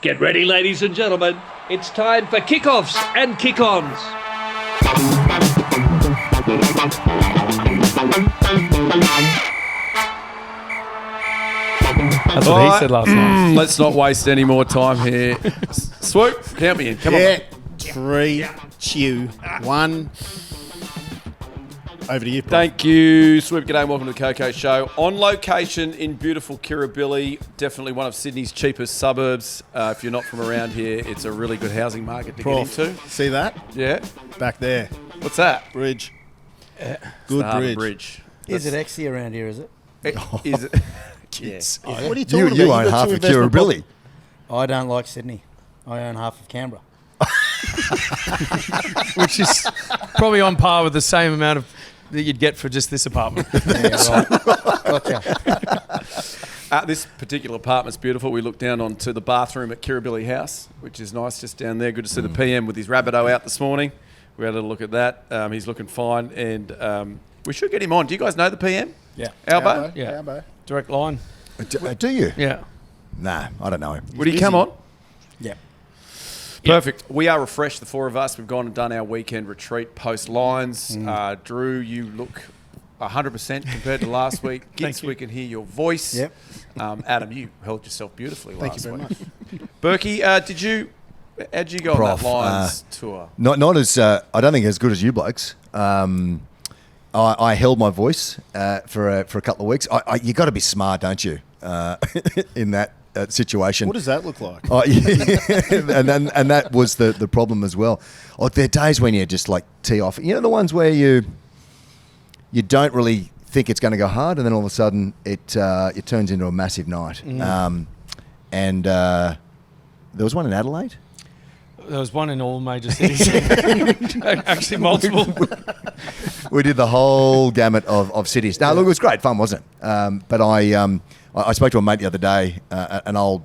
Get ready, ladies and gentlemen. It's time for kickoffs and kick-ons. That's what he said last night. Let's not waste any more time here. Swoop, count me in. Come on. 3, 2, 1. Over to you, Prof. Thank you, Swoop. G'day and welcome to the KOKO Show. On location in beautiful Kirribilli, definitely one of Sydney's cheapest suburbs. If you're not from around here, it's a really good housing market to Prof, get into. see that? Yeah. Back there. What's that? Bridge. It's Good the Harbour bridge. Bridge. Is it exy around here, is it? Is it? Yes. Oh, What are you talking about? You own got half two of investment Kirribilli. I don't like Sydney. I own half of Canberra. Which is probably on par with the same amount of that you'd get for just this apartment. Yeah, right. Gotcha. This particular apartment's beautiful. We look down onto the bathroom at Kirribilli House, which is nice just down there. Good to see the PM with his Rabbitoh out this morning. We had a little look at that. He's looking fine, and we should get him on. Do you guys know the PM? Yeah. Albo? Yeah. Albo. Direct line. Do you? Yeah. Nah, I don't know him. Would he come on? Yeah. Perfect. We are refreshed, the four of us. We've gone and done our weekend retreat post Lions. Drew, you look 100% compared to last week. Gits, we can hear your voice. Yep. Adam, you held yourself beautifully Thank last you very week. much. Berkey, how'd you go on that Lions tour? Not as I don't think as good as you blokes. I held my voice for a couple of weeks. You got to be smart, don't you? In that situation. What does that look like? Oh, yeah. and that was the problem as well. There are days when you just like tee off. You know the ones where you don't really think it's going to go hard, and then all of a sudden it turns into a massive night. And there was one in Adelaide. There was one in all major cities. Actually, multiple. We did the whole gamut of cities. Now, look, it was great fun, wasn't it? But I spoke to a mate the other day, an old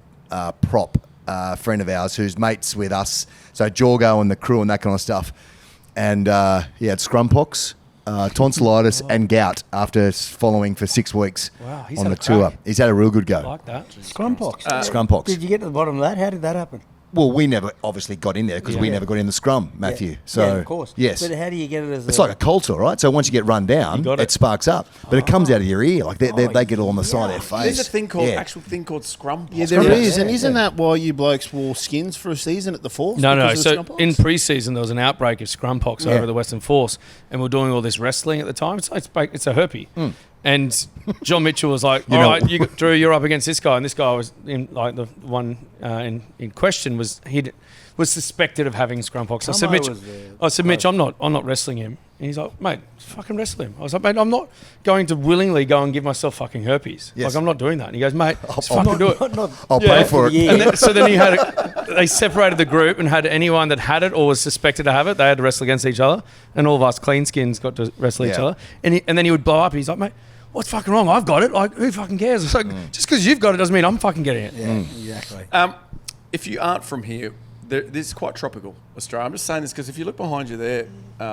prop friend of ours who's mates with us, so Jorgo and the crew and that kind of stuff. And he had scrumpox, tonsillitis and gout after following for 6 weeks on the tour. He's had a real good go. I like that. Scrumpox. Scrumpox. Did you get to the bottom of that? How did that happen? Well, we never obviously got in there because we never got in the scrum, Matthew. Yeah. So Yeah, of course. yes. But how do you get it as It's like a cold sore, right? So once you get run down, it sparks up. But it comes out of your ear. Like they get all on the side of their face. There's a thing called actual thing called scrum. Yeah, there is. And isn't that why you blokes wore skins for a season at the Force? No. Because of the So scrumpox? in pre-season, there was an outbreak of scrumpox over the Western Force, and we're doing all this wrestling at the time. It's a herpy. And John Mitchell was like, "All right, Drew, you're up against this guy." And this guy was in like the one in question was was suspected of having scrumpox. I said, Mitch, I'm not wrestling him. And he's like, mate, fucking wrestle him. I was like, mate, I'm not going to willingly go and give myself fucking herpes. Yes. Like, I'm not doing that. And he goes, mate, just fucking do it. I'll pay for it. Yeah. And then they separated the group and had anyone that had it or was suspected to have it, they had to wrestle against each other. And all of us clean skins got to wrestle each other. And then he would blow up. He's like, mate, what's fucking wrong? I've got it. Like, who fucking cares? It's like, just because you've got it doesn't mean I'm fucking getting it. Yeah, exactly. If you aren't from here, this is quite tropical, Australia. I'm just saying this because if you look behind you there,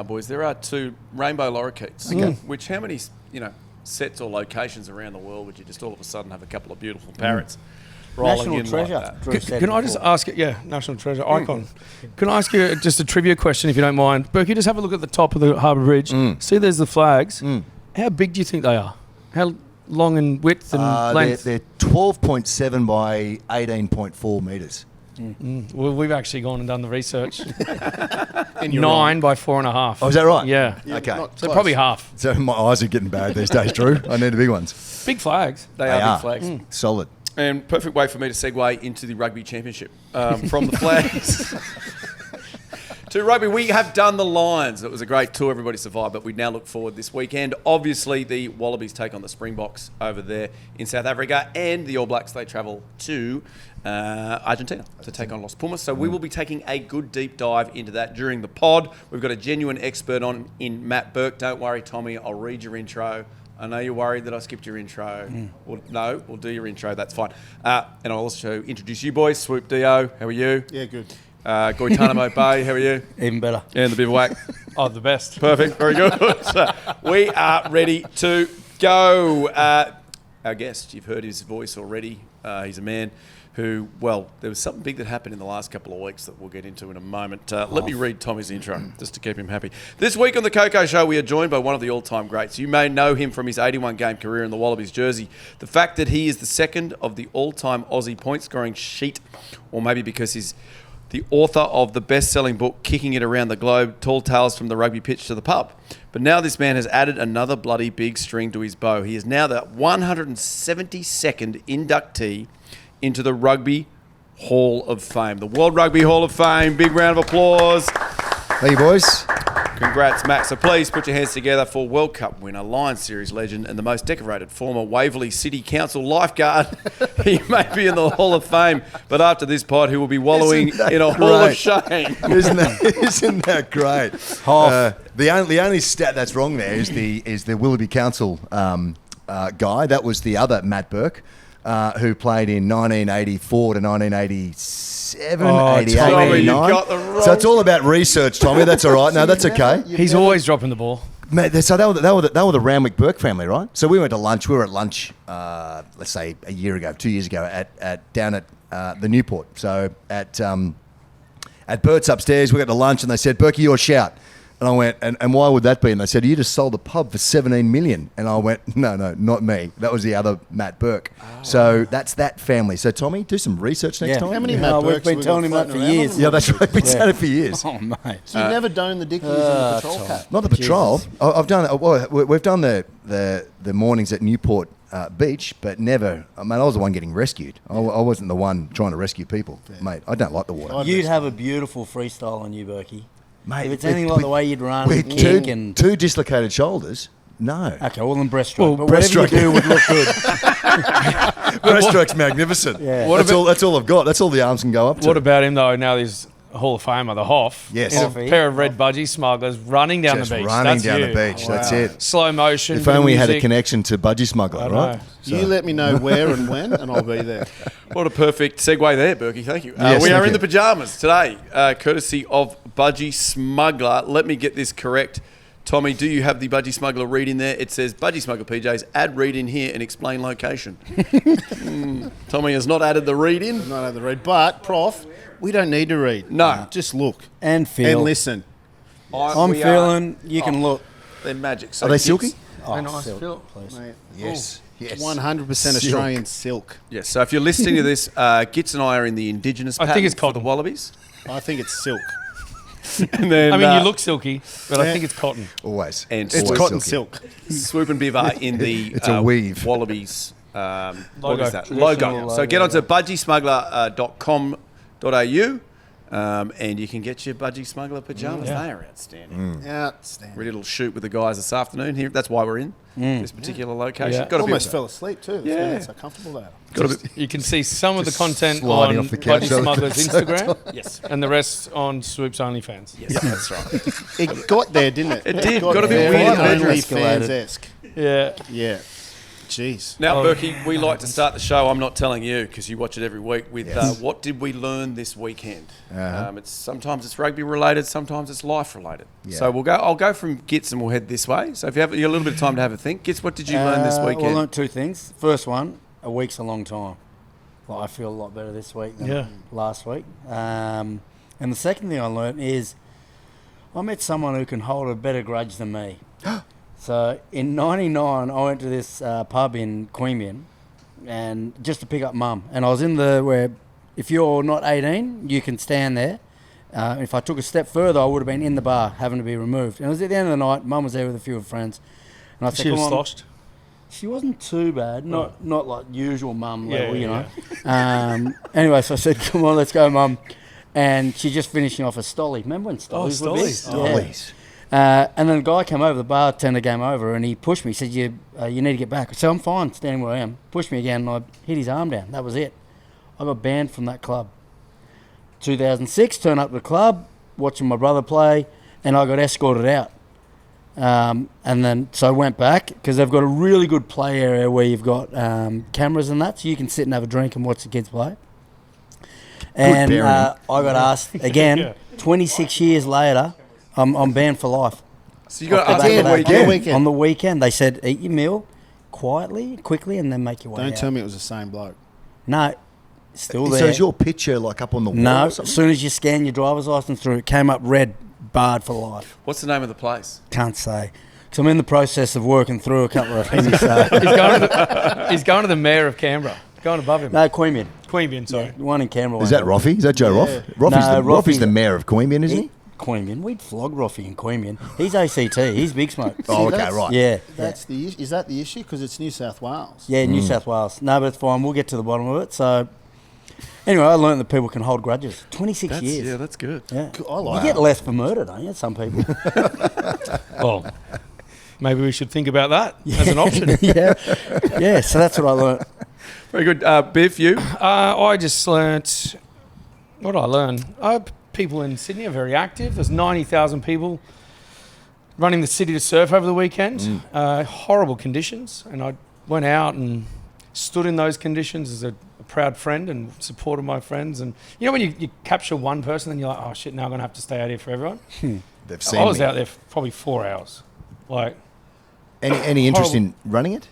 boys, there are 2 rainbow lorikeets. Which how many sets or locations around the world would you just all of a sudden have a couple of beautiful parrots rolling National in treasure. like that? Drew said Can I just before. ask it? Yeah, national treasure icon. Can I ask you just a trivia question, if you don't mind? Burkey, just have a look at the top of the Harbour Bridge. See, there's the flags. How big do you think they are? How long in width and length? They're 12.7 by 18.4 metres. Well, we've actually gone and done the research. And you're 9 by 4.5. Oh, is that right? Yeah. Okay. not So close. probably half. So my eyes are getting bad these days, Drew. I need the big ones. Big flags. They are big flags. Solid. And perfect way for me to segue into the rugby championship. From the flags to rugby, we have done the Lions. It was a great tour. Everybody survived, but we now look forward this weekend. Obviously, the Wallabies take on the Springboks over there in South Africa, and the All Blacks, they travel to Argentina to take on Los Pumas. So we will be taking a good deep dive into that during the pod. We've got a genuine expert on in Matt Burke. Don't worry, Tommy. I'll read your intro. I know you're worried that I skipped your intro. Well, no, we'll do your intro. That's fine. And I'll also introduce you boys. Swoop Dio, how are you? Yeah, good. Guantanamo Bay, how are you? Even better. And the bivouac. Oh, the best. Perfect, very good. So we are ready to go. Our guest, you've heard his voice already. He's a man who, well, there was something big that happened in the last couple of weeks that we'll get into in a moment. Let me read Tommy's intro, just to keep him happy. This week on the KOKO Show, we are joined by one of the all-time greats. You may know him from his 81-game career in the Wallabies jersey. The fact that he is the second of the all-time Aussie point-scoring sheet, or maybe because he's the author of the best-selling book, Kicking It Around the Globe, Tall Tales from the Rugby Pitch to the Pub. But now this man has added another bloody big string to his bow. He is now the 172nd inductee into the Rugby Hall of Fame. The World Rugby Hall of Fame. Big round of applause. Hey, you boys. Congrats, Matt. So please put your hands together for World Cup winner, Lions Series legend, and the most decorated former Waverley City Council lifeguard. He may be in the Hall of Fame, but after this pod, he will be wallowing in a Hall of Shame. Isn't that great? The only stat that's wrong there is the Willoughby Council guy. That was the other Matt Burke. Who played in 1984 to 1987, 88, Tommy, 89. you got the wrong- So it's all about research, Tommy. That's all right. No, that's okay. He's always dropping the ball. Mate, so they were the Randwick Burke family, right? So we went to lunch. We were at lunch, let's say a year ago, 2 years ago, down at the Newport. So at Bert's upstairs, we got to lunch, and they said, "Burkey, your shout." And I went, and why would that be? And they said, "You just sold the pub for 17 million." And I went, no, not me. That was the other Matt Burke. So that's that family. So Tommy, do some research next time. How many Matt We've Burkes been we telling got him that for floating around? years. Yeah, that's right. We've done it for years. Oh, mate. So you've never donned the dickies and the patrol cap? Not the patrol. I've done. Well, we've done the mornings at Newport Beach, but never. I mean, I was the one getting rescued. I wasn't the one trying to rescue people, mate. I don't like the water. You'd have a beautiful freestyle on you, Berkey. Mate, If it's anything like the way you'd run with and kick and... two dislocated shoulders. No. Okay, well, then breaststroke. Well, But whatever breaststroke. you do would look good. Breaststroke's magnificent. Yeah. That's all I've got. That's all the arms can go up to. What about him, though? Now he's a Hall of Famer, the Hoff. Yes. In a Hoffy. pair of red Budgy Smugglers running down Just the beach. running That's down you. the beach. That's it. Slow motion. If bit of only we had a music. connection to Budgy Smuggler, I right? know. So- You let me know where and when, and I'll be there. What a perfect segue there, Berkey. Thank you. Yes, we are thank in you. the pyjamas today, courtesy of Budgy Smuggler. Let me get this correct. Tommy, do you have the Budgy Smuggler read in there? It says Budgy Smuggler PJs, add read in here and explain location. Tommy has not added the read in. Not have the read, but Prof, we don't need to read. No. Just look And feel. and listen. I'm feeling... You can look. They're magic. So Are they Gits- silky? Oh, nice silk, feel. please. Mate, Yes. Yes. 100% Silk. Australian silk. Yes, so if you're listening to this, Gits and I are in the indigenous I think pattern it's for cotton. the Wallabies. I think it's silk. And then, I mean, you look silky, but I Yeah. think it's cotton. Always. And It's Swoop. cotton silk. Swoop and Biv are in the It's a weave. Wallabies what Logo. is that? Traditional Logo. So logo, get onto budgysmuggler.com.au and you can get your Budgy Smuggler pyjamas. Yeah. They are outstanding. Outstanding. Ready little shoot with the guys this afternoon here. That's why we're in this particular location. Yeah. Got to be Almost fell asleep too. That's Yeah. why it's so comfortable there. got to be You can see some of the content sliding on off the couch. Budgy Smuggler's Instagram yes. and the rest on Swoop's OnlyFans. Yes, that's right. It got there, didn't it? It did. Got Got a bit very weird. OnlyFans-esque. Yeah. Yeah. Jeez. Now, Berkey, we like to start the show. I'm not telling you because you watch it every week. With Yes. what did we learn this weekend? Uh-huh. It's sometimes it's rugby related, sometimes it's life related. Yeah. So I'll go from Gits and we'll head this way. So if you have a little bit of time to have a think, Gits, what did you learn this Well, I weekend? learned two things. First one, a week's a long time. Well, I feel a lot better this week than last week. And the second thing I learned is I met someone who can hold a better grudge than me. So in '99, I went to this pub in Queanbeyan, and just to pick up Mum. And I was in where if you're not 18, you can stand there. If I took a step further, I would have been in the bar, having to be removed. And it was at the end of the night. Mum was there with a few of her friends, and I said, She was "Come on." sloshed. She wasn't too bad, not like usual mum level, you know. yeah. Anyway, so I said, "Come on, let's go, Mum." And she's just finishing off a stolly. Remember when stollies were big? stollies. Yeah. Please. And then the guy came over, the bartender came over, and he pushed me. He said, "You need to get back." I said, "I'm fine, standing where I am." Pushed me again, and I hit his arm down. That was it. I got banned from that club. 2006, turned up to the club, watching my brother play, and I got escorted out. And then, so I went back, because they've got a really good play area where you've got cameras and that, so you can sit and have a drink and watch the kids play. And bearing. I got asked again, 26 years later, I'm banned for life. So you got to Off ask the the back of that. weekend. On the weekend, they said, eat your meal quietly, quickly, and then make your way Don't out. tell me it was the same bloke. No, Still So there. is your picture like up on the wall? No, or as something? soon as you scan your driver's license through, it came up red, barred for life. What's the name of the place? Can't say. Because I'm in the process of working through a couple of things. So. He's going to the mayor of Canberra. Going above him. No, Queanbeyan. Queanbeyan, sorry. Yeah, the one in Canberra. Is that Roffey? Is that Joe Roff? Roffey's the mayor of Queanbeyan, isn't he? Queanbeyan. We'd flog Roffey in Queanbeyan. He's ACT. He's big smoke. Oh, okay, that's- right. Yeah. That's the is that the issue? Because it's New South Wales. Yeah, New South Wales. No, but it's fine. We'll get to the bottom of it. So, anyway, I learned that people can hold grudges. 26 years. Yeah, that's good. Yeah. I like You get less for murder, don't you? Some people. Well, maybe we should think about that as an option. yeah. Yeah, so that's what I learned. Very good. Biff, you? I just learnt. What did I learn? People in Sydney are very active. There's 90,000 people running the city to surf over the weekend. Horrible conditions. And I went out and stood in those conditions as a proud friend and supported my friends. And you know when you capture one person and you're like, oh shit, now I'm going to have to stay out here for everyone? They've seen I was me. out there for probably 4 hours. Like Any interest in running it?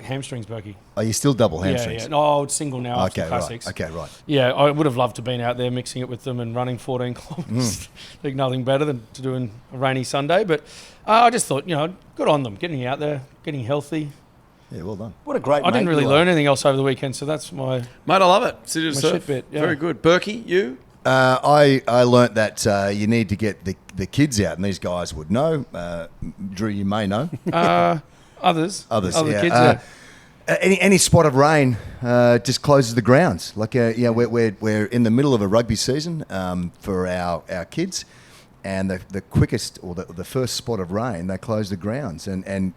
hamstrings, Burkey. Are you still double Yeah, hamstrings? yeah. No, it's single now after Okay, classics. right. Okay, right. Yeah, I would have loved to have been out there mixing it with them and running 14 kilometres. Think nothing better than to doing a rainy Sunday. But I just thought, good on them, getting out there, getting healthy. Yeah, well done. What a great I didn't mate really you are. learn anything else over the weekend, so that's my... Mate, I love it. City to My surf. shit bit, yeah. Very good. Burkey, you? I learnt that you need to get the kids out, and these guys would know. Drew, you may know. Others. Others, Other yeah. kids, yeah. Any spot of rain just closes the grounds. Like, we're in the middle of a rugby season for our kids, and the quickest or the first spot of rain, they close the grounds. And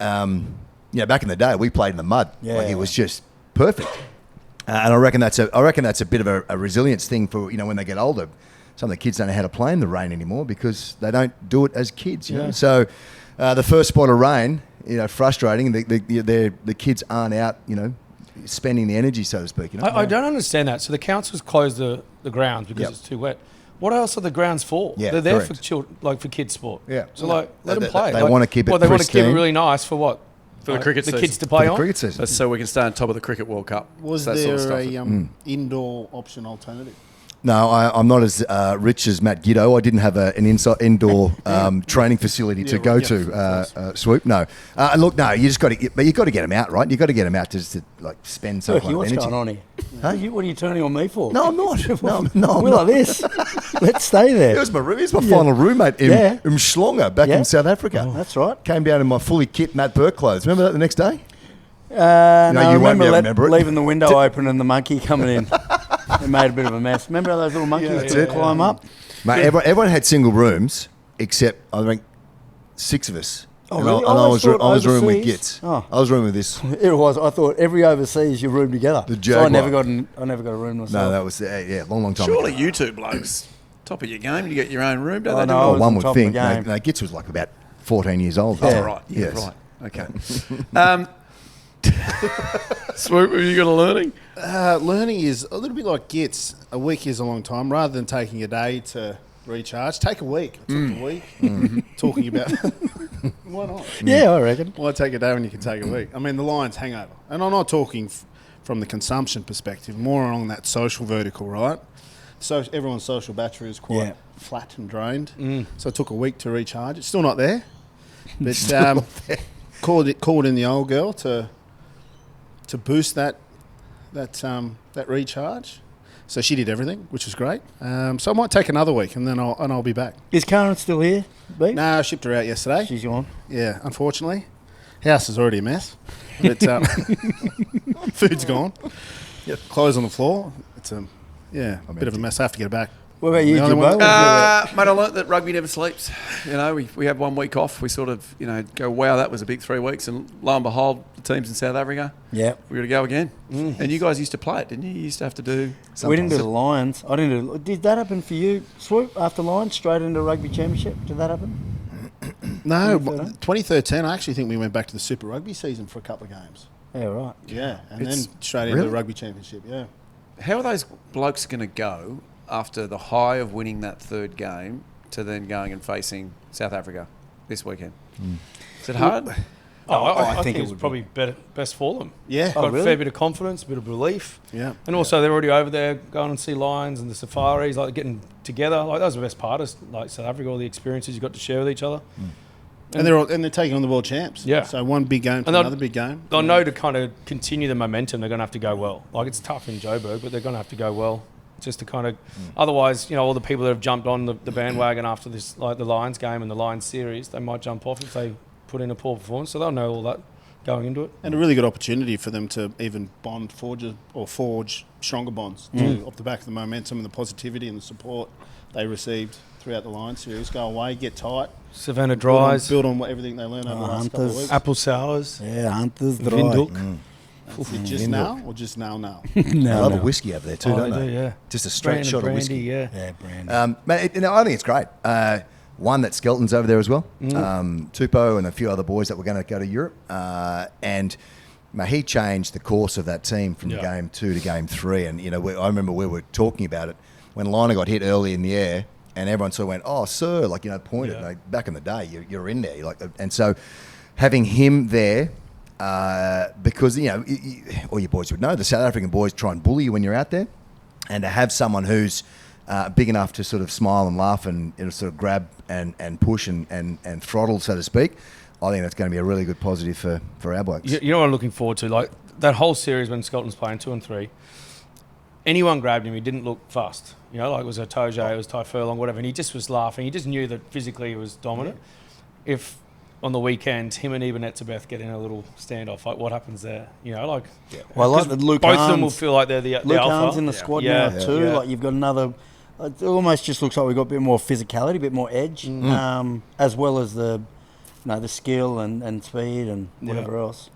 back in the day, we played in the mud. Yeah. Like, it was just perfect. And I reckon that's a bit of a resilience thing for when they get older. Some of the kids don't know how to play in the rain anymore because they don't do it as kids. You know? So the first spot of rain, frustrating. The kids aren't out, spending the energy, so to speak. I don't understand that. So the council's closed the grounds because it's too wet. What else are the grounds for? Yeah, They're there correct. for children, like for kids' sport. Yeah. So let them play. They wanna keep it They want to keep it pristine. really nice for what? For the cricket the season. kids to play For the on. cricket season. That's so we can stay on top of the Cricket World Cup. Was That there sort of stuff. a indoor option alternative? No, I'm not as rich as Matt Giteau. I didn't have an indoor training facility to go to. Swoop, no. Look, no, you just got to, but you got to get them out, right? You got to get them out just to spend some Burkey, kind of what's energy. going on here? Huh? What are you turning on me for? No, I'm not. No, I'm We're not. like this. Let's stay there. It was my final roommate in Schlonga back in South Africa. That's right. Came down in my fully kit Matt Burke clothes. Remember that the next day? No, I you won't be able to remember it. leaving the window open and the monkey coming in. It made a bit of a mess. Remember how those little monkeys would climb up? Mate, everyone had single rooms except I think 6 of us. Oh, And really? I always thought was rooming with overseas- Gits. Oh. I was rooming with this. It was. I thought every overseas you room together. The So I never Jaguar. got a room myself. No, that was long time Surely ago. you two blokes, top of your game, you get your own room, don't I they? know. do? I was One on would top of the think. game. No, Gits was like about 14 years old. Yeah. Oh, right. Yeah, Yes. right. Okay. Swoop, have you got a learning? Learning is a little bit like Gits. A week is a long time. Rather than taking a day to recharge, take a week. I took a week. Talking about why not? Yeah, I reckon. Why take a day when you can take a week? I mean, the Lions hangover, and I'm not talking from the consumption perspective, more along that social vertical, right? So everyone's social battery is quite flat and drained. So it took a week to recharge. It's still not there, but called in the old girl to boost that recharge. So she did everything, which was great. So I might take another week, and then I'll be back. Is Karen still here? Beef? No, I shipped her out yesterday. She's gone. Yeah, unfortunately. House is already a mess. But food's gone. Clothes on the floor. It's a bit of a mess. I have to get it back. What about you, The only Jimbo? one- Mate, I learnt that rugby never sleeps. We have 1 week off. We sort of, go, wow, that was a big 3 weeks. And lo and behold, the team's in South Africa. Yeah. We're going to go again. And you guys used to play it, didn't you? You used to have to do... We didn't do the Lions. I didn't do. Did that happen for you, Swoop? After Lions, straight into rugby championship? Did that happen? No, 2013? 2013, I actually think we went back to the Super Rugby season for a couple of games. Yeah, right. Yeah, and It's- then straight into the Rugby Championship, yeah. How are those blokes going to go after the high of winning that third game to then going and facing South Africa this weekend? Is it hard? I think it's probably best for them. Yeah. Got really? a fair bit of confidence, a bit of relief. Yeah. And also they're already over there going and see lions and the safaris, like getting together. Like that was the best part of like South Africa, all the experiences you got to share with each other. And they're taking on the world champs. Yeah. So one big game to And another big game. They'll know to kind of continue the momentum. They're going to have to go well. Like it's tough in Joburg, but they're going to have to go well. Just to kind of, otherwise, all the people that have jumped on the bandwagon after this, like the Lions game and the Lions series, they might jump off if they put in a poor performance. So they'll know all that going into it. And a really good opportunity for them to even forge stronger bonds too, off the back of the momentum and the positivity and the support they received throughout the Lions series. Go away, get tight. Savannah Dries, Build on everything they learned over the last couple of weeks. Apple Sours, Yeah, Hunters dry. Vindhoek. Is it just now or just now? I No, love no. a whiskey over there too, Oh, don't they they? do, yeah. Just a straight Brand shot of brandy, whiskey. yeah. Yeah, brand. Mate, I think it's great. One, that Skelton's over there as well. Tupou and a few other boys that were going to go to Europe. And he changed the course of that team from game 2 to game 3. And, I remember we were talking about it when Liner got hit early in the air and everyone sort of went, oh, sir, pointed. Yeah. Like, back in the day, you're in there. And so having him there, because, all you boys would know, the South African boys try and bully you when you're out there. And to have someone who's big enough to sort of smile and laugh and sort of grab and push and throttle, so to speak, I think that's going to be a really good positive for our blokes. You know what I'm looking forward to? Like that whole series when Skelton's playing 2 and 3, anyone grabbed him, he didn't look fussed. Like it was a Toje, it was Ty Furlong, whatever, and he just was laughing. He just knew that physically he was dominant. Yeah. If on the weekend, him and Eben Etzebeth get in a little standoff, like what happens there? Well, I like that Luke both Arns, of them will feel like they're the Luke alpha. Arns in the squad now too. Yeah. Like you've got another. It almost just looks like we've got a bit more physicality, a bit more edge, as well as the skill and speed and whatever else.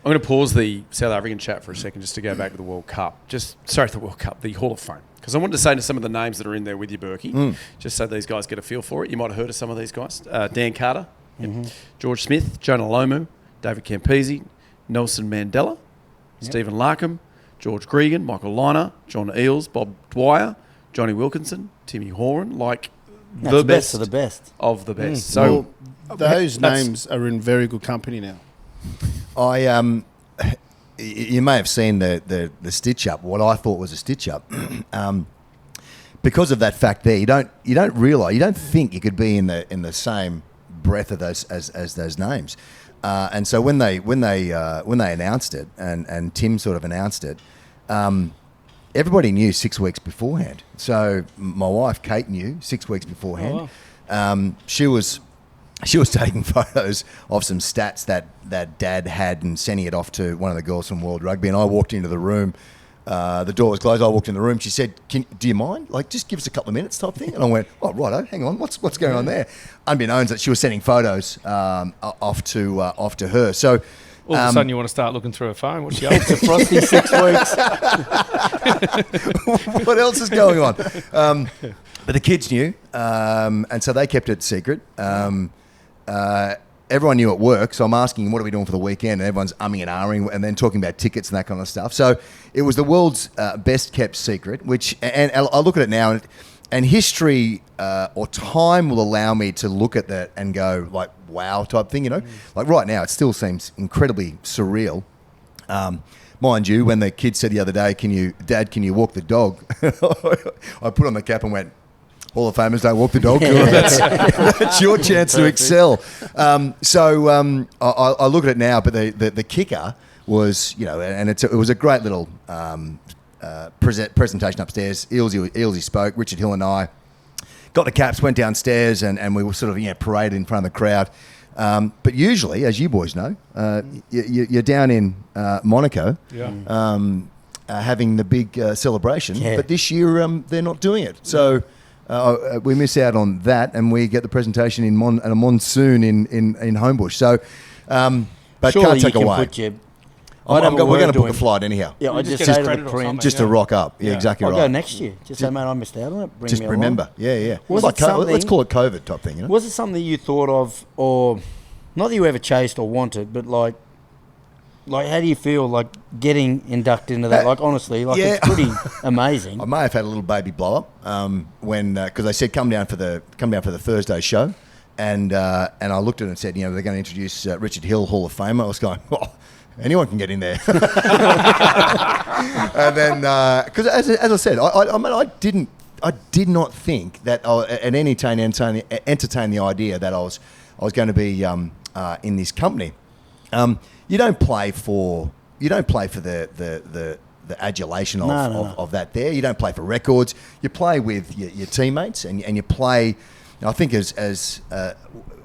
I'm going to pause the South African chat for a second just to go back to the World Cup. The Hall of Fame. Because I wanted to say to some of the names that are in there with you, Burkey, just so these guys get a feel for it. You might have heard of some of these guys. Dan Carter, George Smith, Jonah Lomu, David Campese, Nelson Mandela, Stephen Larkham, George Gregan, Michael Liner, John Eales, Bob Dwyer, Johnny Wilkinson, Timmy Horan, the best of the best. of the best. So those names are in very good company now. You may have seen the stitch up. What I thought was a stitch up, because of that fact there, you don't realise, you don't think you could be in the same breath of those as those names, and so when they announced it and Tim sort of announced it, everybody knew 6 weeks beforehand. So my wife Kate knew 6 weeks beforehand. Oh, wow. She was taking photos of some stats that Dad had and sending it off to one of the girls from World Rugby. And I walked into the room. The door was closed. I walked in the room. She said, do you mind? Just give us a couple of minutes type thing. And I went, oh, righto, hang on. What's going on there? Unbeknownst that she was sending photos off to her. So all of a sudden you want to start looking through her phone. What's she up to? Frosty 6 weeks. what else is going on? But the kids knew, and so they kept it secret. Everyone knew at work, so I'm asking, what are we doing for the weekend? And everyone's umming and ahhing and then talking about tickets and that kind of stuff. So it was the world's best kept secret, and I look at it now, and history or time will allow me to look at that and go, wow type thing, Like right now, it still seems incredibly surreal. Mind you, when the kid said the other day, Dad, can you walk the dog? I put on the cap and went, Hall of Famers don't walk the dog. That's your chance to excel. I look at it now, but the kicker was, and it was a great little presentation upstairs. Ealesy spoke, Richard Hill and I got the caps, went downstairs, and we were sort of paraded in front of the crowd. But usually, as you boys know, you're down in Monaco having the big celebration. Yeah. But this year, they're not doing it. So we miss out on that, and we get the presentation in a monsoon in Homebush. So, but surely can't take you can away. Put your, we're going to book a flight anyhow. Yeah, I just get say to credit the or print. something. Just to rock up. Yeah, exactly I'll right. go next year. Just say, mate, I missed out on it. Bring Just me remember. along. Yeah. Was like it something- let's call it COVID type thing, Was it something that you thought of, or not that you ever chased or wanted, but like how do you feel getting inducted into that? Honestly, it's pretty amazing. I may have had a little baby blow up when because they said come down for the Thursday show, and I looked at it and said, they're going to introduce Richard Hill, Hall of Famer. I was going, anyone can get in there. And then, because as I said, I did not think that I'd entertain the idea that I was going to be in this company. You don't play for the adulation of that there. You don't play for records. You play with your teammates, and you play. I think as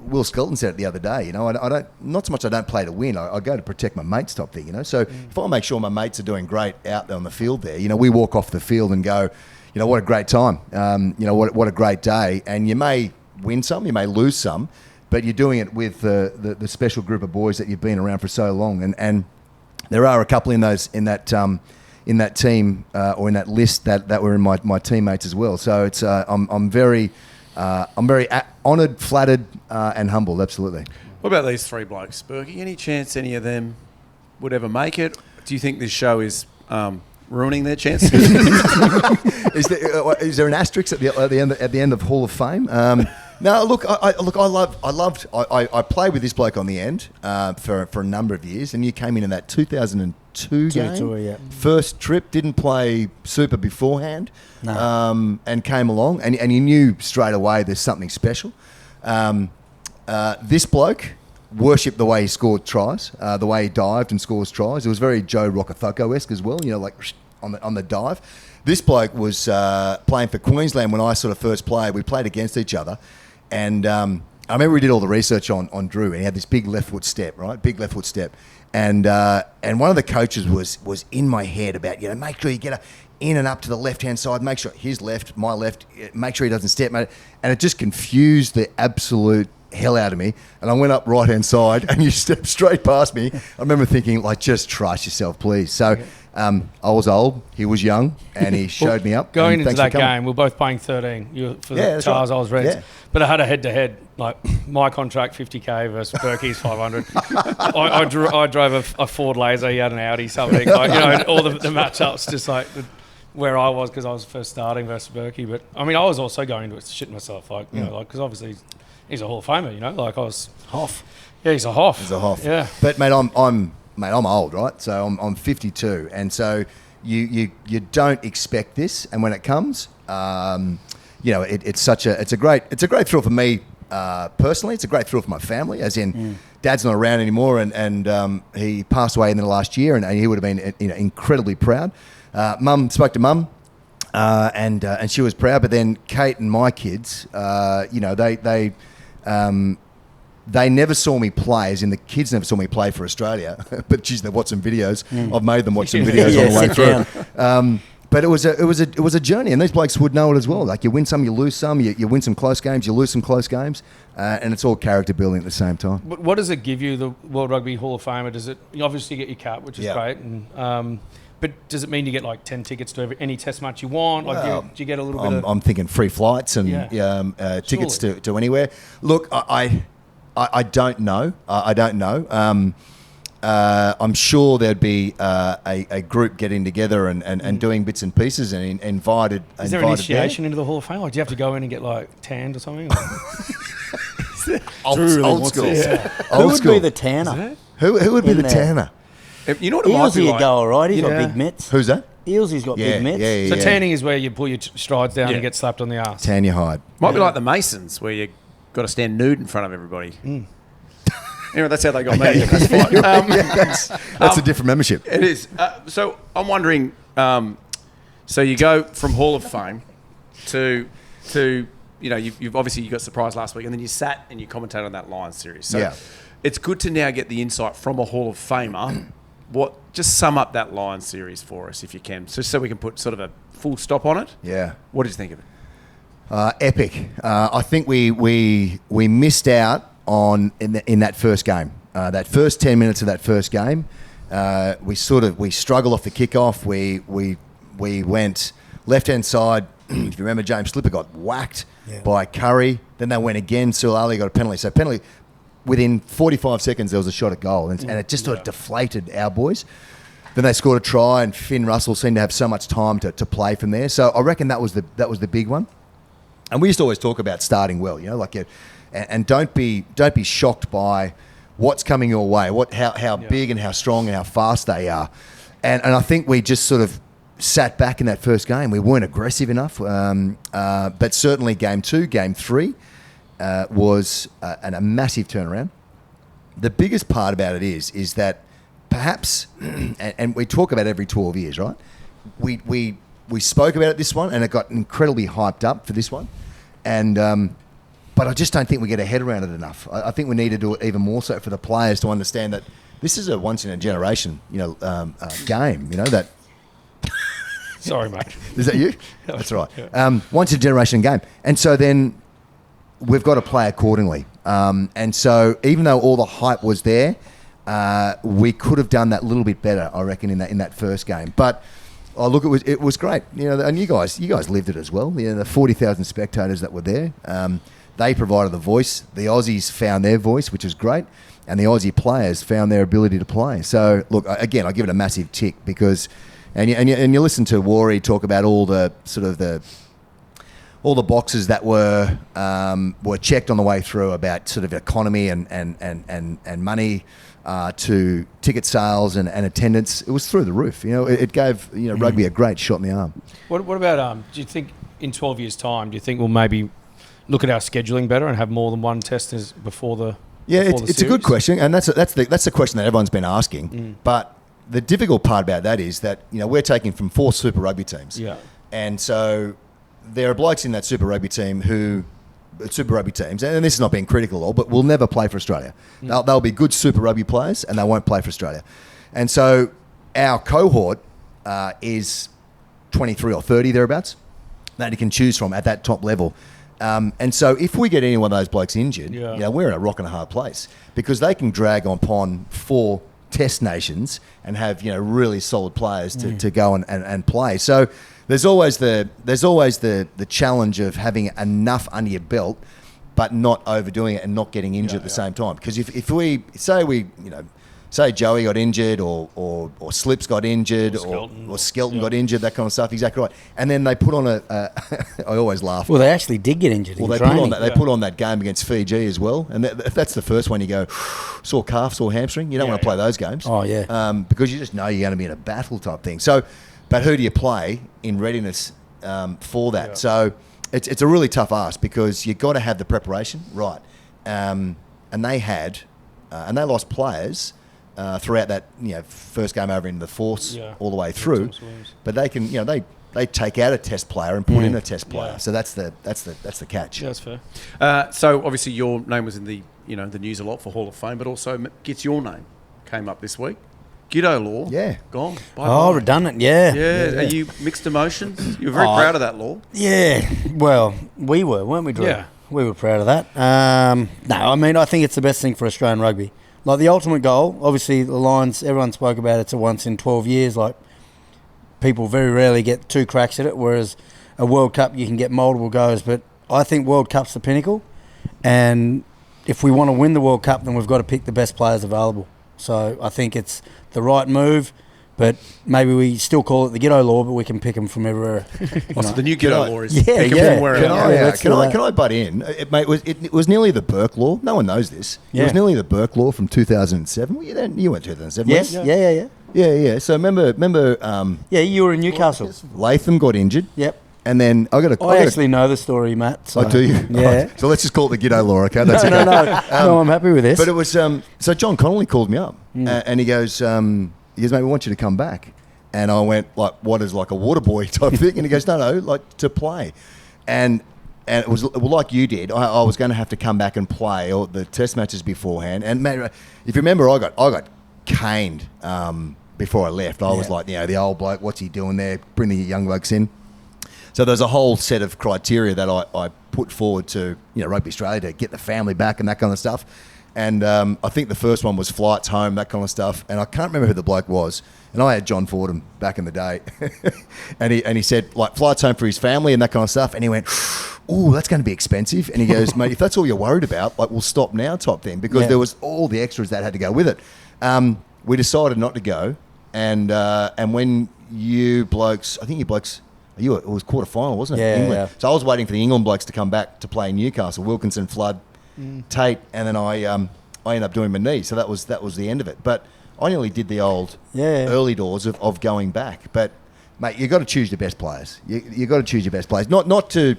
Will Skelton said it the other day. I don't, not so much I don't play to win. I go to protect my mates type thing. So if I make sure my mates are doing great out there on the field there, we walk off the field and go, what a great time. What a great day. And you may win some, you may lose some, but you're doing it with the special group of boys that you've been around for so long. And there are a couple in that team or in that list that were in my teammates as well. So it's I'm very honoured, flattered, and humbled. Absolutely. What about these three blokes, Burkey? Any chance any of them would ever make it? Do you think this show is ruining their chances? Is there an asterisk at the end of Hall of Fame? No, look, I played with this bloke on the end for a number of years, and you came in that 2002 game. Tour, yeah. First trip, didn't play Super beforehand, No. and came along, and you knew straight away there's something special. This bloke worshipped the way he scored tries, the way he dived and scores tries. It was very Joe Rockethoko-esque as well, like on the dive. This bloke was playing for Queensland when I sort of first played. We played against each other. And I remember we did all the research on Drew, and he had this big left foot step, right? Big left foot step. And one of the coaches was in my head about, make sure you get in and up to the left-hand side, make sure his left, my left, make sure he doesn't step, mate. And it just confused the absolute hell out of me. And I went up right-hand side, and you stepped straight past me. I remember thinking, just trust yourself, please. So I was old, he was young, and he showed me up. Going into that game, we were both paying 13 for the Tars. Right. I was Reds. Yeah. But I had a head-to-head, my contract 50k versus Burkey's 500. I drove a Ford Laser, he had an Audi, something. All the matchups, just where I was, because I was first starting versus Burkey. But I was also going into it shitting myself, because obviously he's a Hall of Famer, I was Hoff. Yeah, he's a Hoff. He's a Hoff. Yeah. But mate, I'm old, right? So I'm 52, and so you don't expect this, and when it comes, it's a great thrill for me personally. It's a great thrill for my family, as in Dad's not around anymore, and he passed away in the last year, and he would have been incredibly proud. Mum spoke to Mum. And she was proud, but then Kate and my kids, they never saw me play, as in the kids never saw me play for Australia. But geez, they watched some videos. I've made them watch some videos on the way through. But it was a journey, and these blokes would know it as well. You win some, you lose some. You win some close games, you lose some close games, and it's all character building at the same time. But what does it give you, the World Rugby Hall of Fame? You obviously get your cap, which is great, and but does it mean you get 10 tickets to any test match you want? Do you get a little bit of... I'm thinking free flights and tickets to anywhere. Look, I don't know. I don't know. I'm sure there'd be a group getting together and doing bits and pieces and invited. Is there initiation into the Hall of Fame? Do you have to go in and get tanned or something? old school. Yeah. Old Who school. would be the tanner? Who would be the tanner? You know what it might be Ealesy like? go all right. He's got big mitts. Who's that? Ealesy's got big mitts. So tanning is where you pull your strides down and get slapped on the arse. Tan your hide. Might be like the Masons, where you got to stand nude in front of everybody. Anyway, that's how they got me. That's fine. That's a different membership. It is. So I'm wondering. So you go from Hall of Fame to you've obviously got surprise last week, and then you sat and you commentated on that Lions series. So it's good to now get the insight from a Hall of Famer. Just sum up that Lions series for us, if you can, so we can put sort of a full stop on it. Yeah. What did you think of it? Epic. I think we missed out on in that first game. That first 10 minutes of that first game, we struggled off the kickoff. We went left hand side. If you remember, James Slipper got whacked by Curry. Then they went again. Sul Ali got a penalty. So penalty. Within 45 seconds, there was a shot at goal, and it just sort of deflated our boys. Then they scored a try, and Finn Russell seemed to have so much time to play from there. So I reckon that was the big one. And we used to always talk about starting well, and don't be shocked by what's coming your way, how big and how strong and how fast they are. And I think we just sort of sat back in that first game. We weren't aggressive enough, but certainly game 2, game 3 was a massive turnaround. The biggest part about it is that perhaps, and we talk about every 12 years, right? We spoke about it this one, and it got incredibly hyped up for this one, and but I just don't think we get a head around it enough. I think we need to do it even more so for the players to understand that this is a once in a generation, game. That. Sorry, mate. Is that you? That's right. Once in a generation game, and so then we've got to play accordingly. And so even though all the hype was there, we could have done that little bit better, I reckon, in that first game. But look, it was great. And you guys lived it as well. The 40,000 spectators that were there, they provided the voice. The Aussies found their voice, which is great, and the Aussie players found their ability to play. So look, again, I give it a massive tick because, and you listen to Warry talk about all the sort of all the boxes that were checked on the way through about sort of economy and money to ticket sales and attendance. It was through the roof. It gave rugby a great shot in the arm. What about do you think in 12 years' time, do you think we'll maybe look at our scheduling better and have more than one test before the it's a good question, and that's the question that everyone's been asking. But the difficult part about that is that we're taking from 4 Super Rugby teams, and so there are blokes in that Super Rugby team Super Rugby teams, and this is not being critical at all, but will never play for Australia. They'll be good Super Rugby players, and they won't play for Australia. And so our cohort is 23 or 30 thereabouts that you can choose from at that top level. And so if we get any one of those blokes injured, we're in a rock and a hard place because they can drag upon 4 test nations and have really solid players to go and play. So there's always the challenge of having enough under your belt, but not overdoing it and not getting injured at the same time. Because if we say Joey got injured or Slips got injured or Skelton got injured, that kind of stuff, exactly right. And then they put on I always laugh. Well, they actually did get injured. Well, they put on that game against Fiji as well, and if that's the first one you go sore calf, sore hamstring. You don't want to play those games. Oh yeah. Because you just know you're going to be in a battle type thing. So, but who do you play in readiness for that? Yeah. So it's a really tough ask because you've got to have the preparation right, and they had and they lost players. Throughout that first game over into the force all the way through, but they can they take out a test player and put in a test player, so that's the catch. Yeah, that's fair. So obviously your name was in the the news a lot for Hall of Fame, but also your name came up this week. Giteau Law, gone. Bye-bye. Redundant, yeah. Are you mixed emotions? You were very proud of that law. Yeah, well, we were, weren't we, Drew? Yeah, we were proud of that. No, I mean I think it's the best thing for Australian rugby. Like the ultimate goal, obviously the Lions, everyone spoke about it's a once in 12 years. Like people very rarely get 2 cracks at it, whereas a World Cup you can get multiple goes. But I think World Cup's the pinnacle, and if we want to win the World Cup, then we've got to pick the best players available. So I think it's the right move, but maybe we still call it the Giteau Law, but we can pick them from everywhere. So the new Giteau Law is pick them from wherever. Can I butt in? It was nearly the Burke Law. No one knows this. Yeah. It was nearly the Burke Law from 2007. Well, you went 2007. Yes. Yeah. So remember. You were in Newcastle. Latham got injured. Yep. And then I actually know the story, Matt. So. Oh, do you? Yeah. Right. So let's just call it the Giteau Law, okay? That's No, I'm happy with this. But it was so John Connolly called me up and he goes, mate, we want you to come back. And I went, like, what is like a water boy type thing? And he goes, no, like to play. And it was like you did. I was going to have to come back and play all the test matches beforehand. And man, if you remember, I got caned before I left. I was like, the old bloke, what's he doing there? Bring the young blokes in. So there's a whole set of criteria that I put forward to Rugby Australia to get the family back and that kind of stuff. And I think the first one was flights home, that kind of stuff. And I can't remember who the bloke was. And I had John Fordham back in the day. and he said, like, flights home for his family and that kind of stuff. And he went, oh, that's going to be expensive. And he goes, mate, if that's all you're worried about, like, we'll stop now type thing. Because there was all the extras that had to go with it. We decided not to go. And when you blokes, I think you blokes It was quarter final, wasn't it? Yeah, England. yeah. So I was waiting for the England blokes to come back to play Newcastle, Wilkinson, Flood, Tate, and then I ended up doing my knee. So that was the end of it. But I nearly did the old early doors of going back. But mate, you got to choose your best players. You got to choose your best players. Not to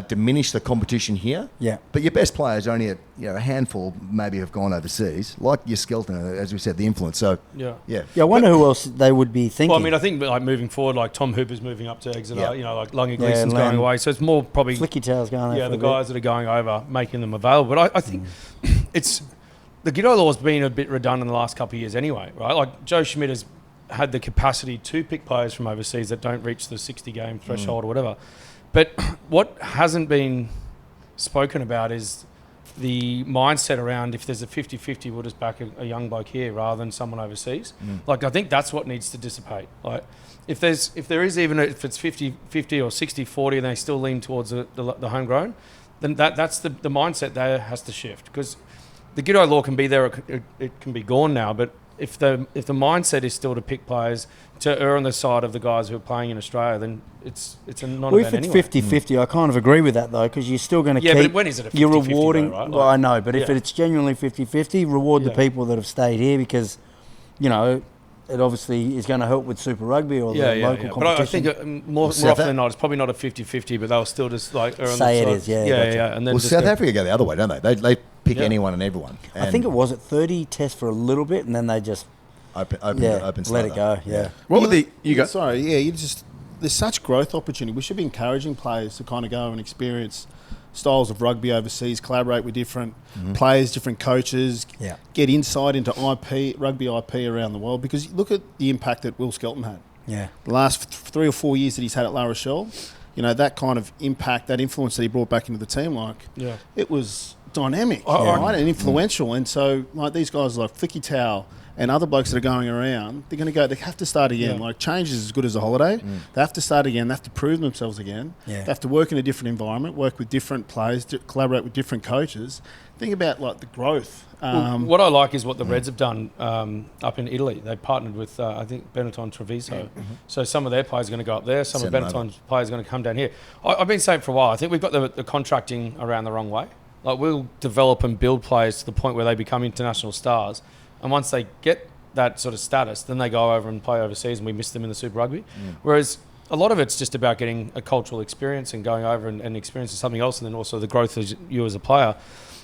diminish the competition here. Yeah. But your best players, only a handful maybe have gone overseas, like your Skelton, as we said, the influence. So Yeah. I wonder who else they would be thinking. Well, I mean, I think like moving forward, like Tom Hooper's moving up to Exeter, Yeah. like Lungy Gleeson's Lam- going away. So it's more probably Flicky Tail's going over. the for a bit. guys that are going over, making them available. But I think it's the Giteau Law has been a bit redundant in the last couple of years anyway, right? Like Joe Schmidt has had the capacity to pick players from overseas that don't reach the 60-game threshold or whatever. But what hasn't been spoken about is the mindset around if there's a 50-50, we'll just back a young bloke here rather than someone overseas. Like, I think that's what needs to dissipate. Like, if it's 50-50 or 60-40 and they still lean towards the homegrown, then that's the mindset there has to shift. Because the Giteau Law can be there, it can be gone now, but if the mindset is still to pick players to err on the side of the guys who are playing in Australia, then it's a non-event Well, if it's anyway. 50-50, I kind of agree with that, though, because you're still going to keep... Yeah, but when is it a 50-50 You're rewarding... though, right? Well, I know, but if Yeah. it's genuinely 50-50, reward the Yeah. people that have stayed here because, it obviously is going to help with Super Rugby or the local competition. But I think more often than not, it's probably not a 50-50, but they'll still just like err on Say the it side. is, yeah, Yeah, gotcha. yeah. And then Well, just South go- Africa go the other way, don't they? They pick Yeah. anyone and everyone. I think it was at 30 tests for a little bit, and then they just open let slate it go. Yeah. What were the... You go. Sorry, there's such growth opportunity. We should be encouraging players to kind of go and experience styles of rugby overseas, collaborate with different players, different coaches, Yeah. get insight into rugby IP around the world. Because look at the impact that Will Skelton had. Yeah. The last 3 or 4 years that he's had at La Rochelle, that kind of impact, that influence that he brought back into the team, it was dynamic, right, and influential. And so, like these guys like Flicky Tao and other blokes that are going around, they have to start again. Yeah. Like, change is as good as a holiday. They have to start again. They have to prove themselves again. Yeah. They have to work in a different environment, work with different players, collaborate with different coaches. Think about, like, the growth. What I like is what the Reds have done up in Italy. They partnered with, I think, Benetton Treviso. So some of their players are going to go up there. Some Send of them Benetton's players are going to come down here. I've been saying for a while, I think we've got the contracting around the wrong way. Like, we'll develop and build players to the point where they become international stars. And once they get that sort of status, then they go over and play overseas and we miss them in the Super Rugby. Whereas a lot of it's just about getting a cultural experience and going over and experiencing something else, and then also the growth of you as a player.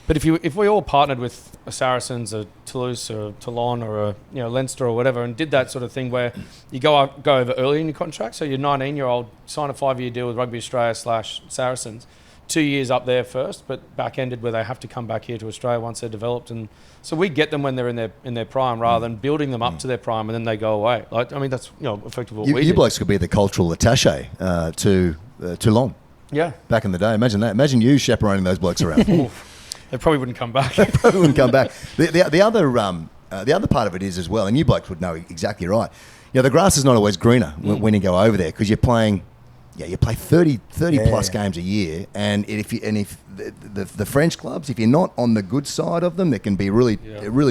But if we all partnered with a Saracens, a Toulouse, or a Toulon, or a Leinster or whatever, and did that sort of thing where you go over early in your contract, so you're 19-year-old, sign a 5-year deal with Rugby Australia / Saracens, 2 years up there first, but back-ended where they have to come back here to Australia once they're developed. And so we get them when they're in their prime rather than building them up to their prime and then they go away. Like, I mean, that's effectively what we You did. blokes could be the cultural attaché to Toulon Yeah. back in the day. Imagine that. Imagine you chaperoning those blokes around. They probably wouldn't come back. Probably wouldn't come back. The other part of it is as well, and you blokes would know exactly right. The grass is not always greener when you go over there because you're playing. Yeah, you play 30 plus games a year, and if the French clubs, if you're not on the good side of them, it can be really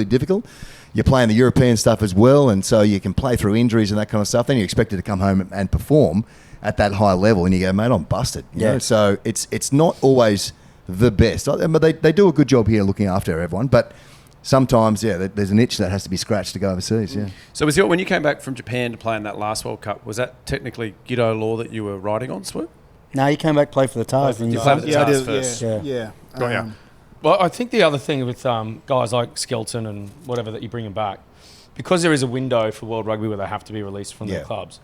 difficult. You're playing the European stuff as well, and so you can play through injuries and that kind of stuff. Then you're expected to come home and perform at that high level, and you go, mate, I'm busted. You know? So it's not always the best. But they do a good job here looking after everyone, but sometimes, there's an itch that has to be scratched to go overseas, So when you came back from Japan to play in that last World Cup, was that technically Giteau Law that you were riding on, Swoop? No, you came back to play for the Tars. You played for the I Tars did, first. Yeah. Got ya. Well, I think the other thing with guys like Skelton and whatever that you bring them back, because there is a window for World Rugby where they have to be released from their clubs,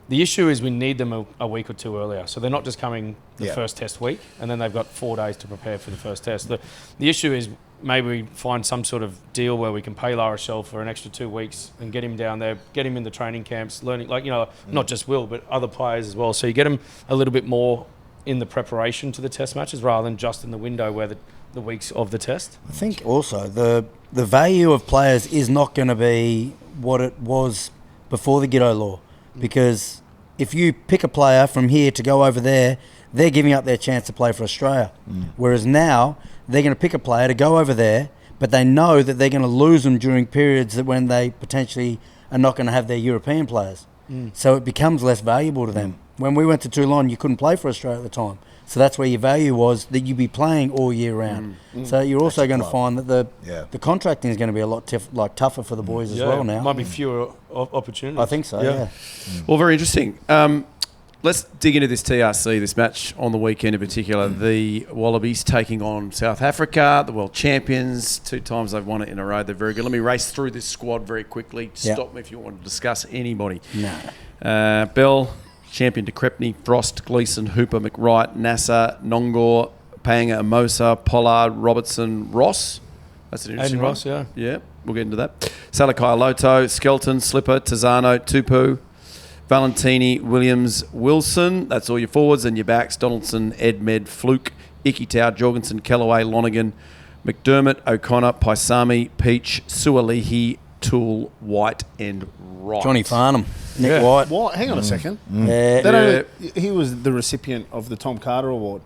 the issue is we need them a week or two earlier. So they're not just coming the first test week and then they've got 4 days to prepare for the first test. The issue is maybe we find some sort of deal where we can pay La Rochelle for an extra 2 weeks and get him down there, get him in the training camps, learning, not just Will, but other players as well. So you get him a little bit more in the preparation to the test matches rather than just in the window where the weeks of the test. I think also the value of players is not going to be what it was before the Giteau Law, because if you pick a player from here to go over there, they're giving up their chance to play for Australia. Whereas now they're going to pick a player to go over there, but they know that they're going to lose them during periods that when they potentially are not going to have their European players. So it becomes less valuable to them. When we went to Toulon, you couldn't play for Australia at the time. So that's where your value was, that you'd be playing all year round. So you're also going to find that the contracting is going to be a lot tougher for the boys as well now. Might be fewer opportunities. I think so, yeah. Well, very interesting. Let's dig into this TRC, this match on the weekend in particular. The Wallabies taking on South Africa, the world champions. 2 times they've won it in a row. They're very good. Let me race through this squad very quickly. Stop me if you want to discuss anybody. No. Bell, champion de Crepney, Frost, Gleeson, Hooper, McWright, Nasser, Nongor, Panga, Amosa, Pollard, Robertson, Ross. That's an interesting one. Ross, yeah. Yeah, we'll get into that. Salakai Loto, Skelton, Slipper, Tazano, Tupu, Valentini, Williams, Wilson. That's all your forwards. And your backs, Donaldson, Edmed, Fluke, Ikitau, Jorgensen, Kellaway, Lonergan, McDermott, O'Connor, Paisami, Peach, Sualihi, Toole, White and Wright. Johnny Farnham, Nick White. What? Hang on a second. He was the recipient of the Tom Carter Award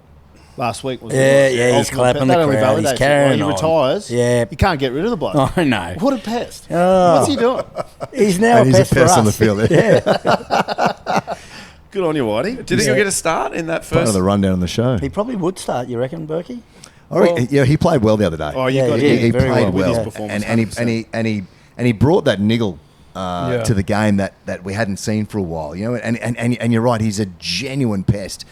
last week. Wasn't he? He's clapping the crowd. He's carrying he on. retires. Yeah. You can't get rid of the bloke. I know. What a pest. Oh. What's he doing? He's now And a he's pest a pest for on the us. field. Yeah. Good on you, Whitey. Do you think he'll get a start in that Part first? of the rundown on the show. He probably would start, you reckon, Berkey? He played well the other day. Oh, you Yeah, got he to did he very played well. well, His performance, and he brought that niggle to the game that we hadn't seen for a while. You know, and you're right, he's a genuine pest,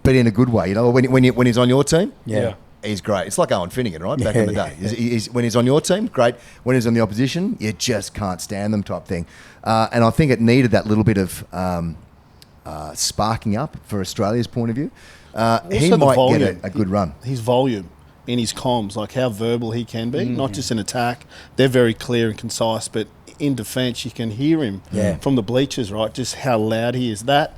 but in a good way. You know, when he's on your team, Yeah. he's great. It's like Owen Finnegan, right? Back in the day. When he's on your team, great. When he's on the opposition, you just can't stand them type thing. And I think it needed that little bit of sparking up for Australia's point of view. He Also the might volume. get a good run. His volume in his comms, like how verbal he can be, not just in attack. They're very clear and concise, but in defence, you can hear him from the bleachers, right? Just how loud he is. That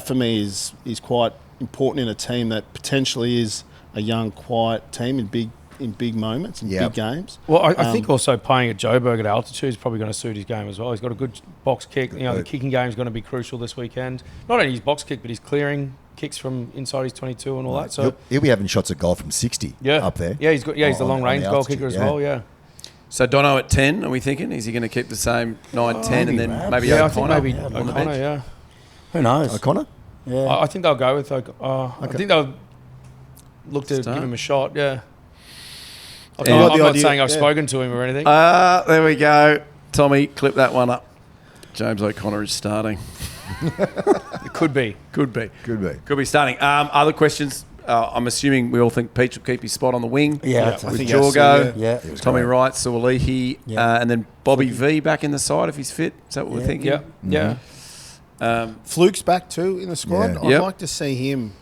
for me is quite important in a team that potentially is a young, quiet team in big moments, in big games. Well, I think also playing at Joburg at altitude is probably going to suit his game as well. He's got a good box kick. You know, the kicking game is going to be crucial this weekend. Not only his box kick, but his clearing kicks from inside his 22 and all that. So He'll be having shots at goal from 60 up there. Yeah, he's got. Yeah, he's the On- long on range the goal altitude, kicker as well. Yeah. So Dono at 10, are we thinking? Is he going to keep the same 9, 10 and then maybe Yeah, I O'Connor think maybe on the O'Connor. bench? Yeah. Who knows? O'Connor? Yeah. I think they'll go with. I think they'll look to Start. give him a shot. Yeah. I'm Yeah. not The idea- saying I've yeah. spoken to him or anything. There we go. Tommy, clip that one up. James O'Connor is starting. It could be. Could be. Could be. Starting. Other questions? I'm assuming we all think Peach will keep his spot on the wing. Yeah, I With think that's Jorgo, yeah. Tommy Wright, Sualihi, Yeah. and then Bobby V back in the side if he's fit. Is that what we're Yeah. thinking? Yeah. Yeah. Fluke's back too in the squad. Yeah. I'd Yep. like to see him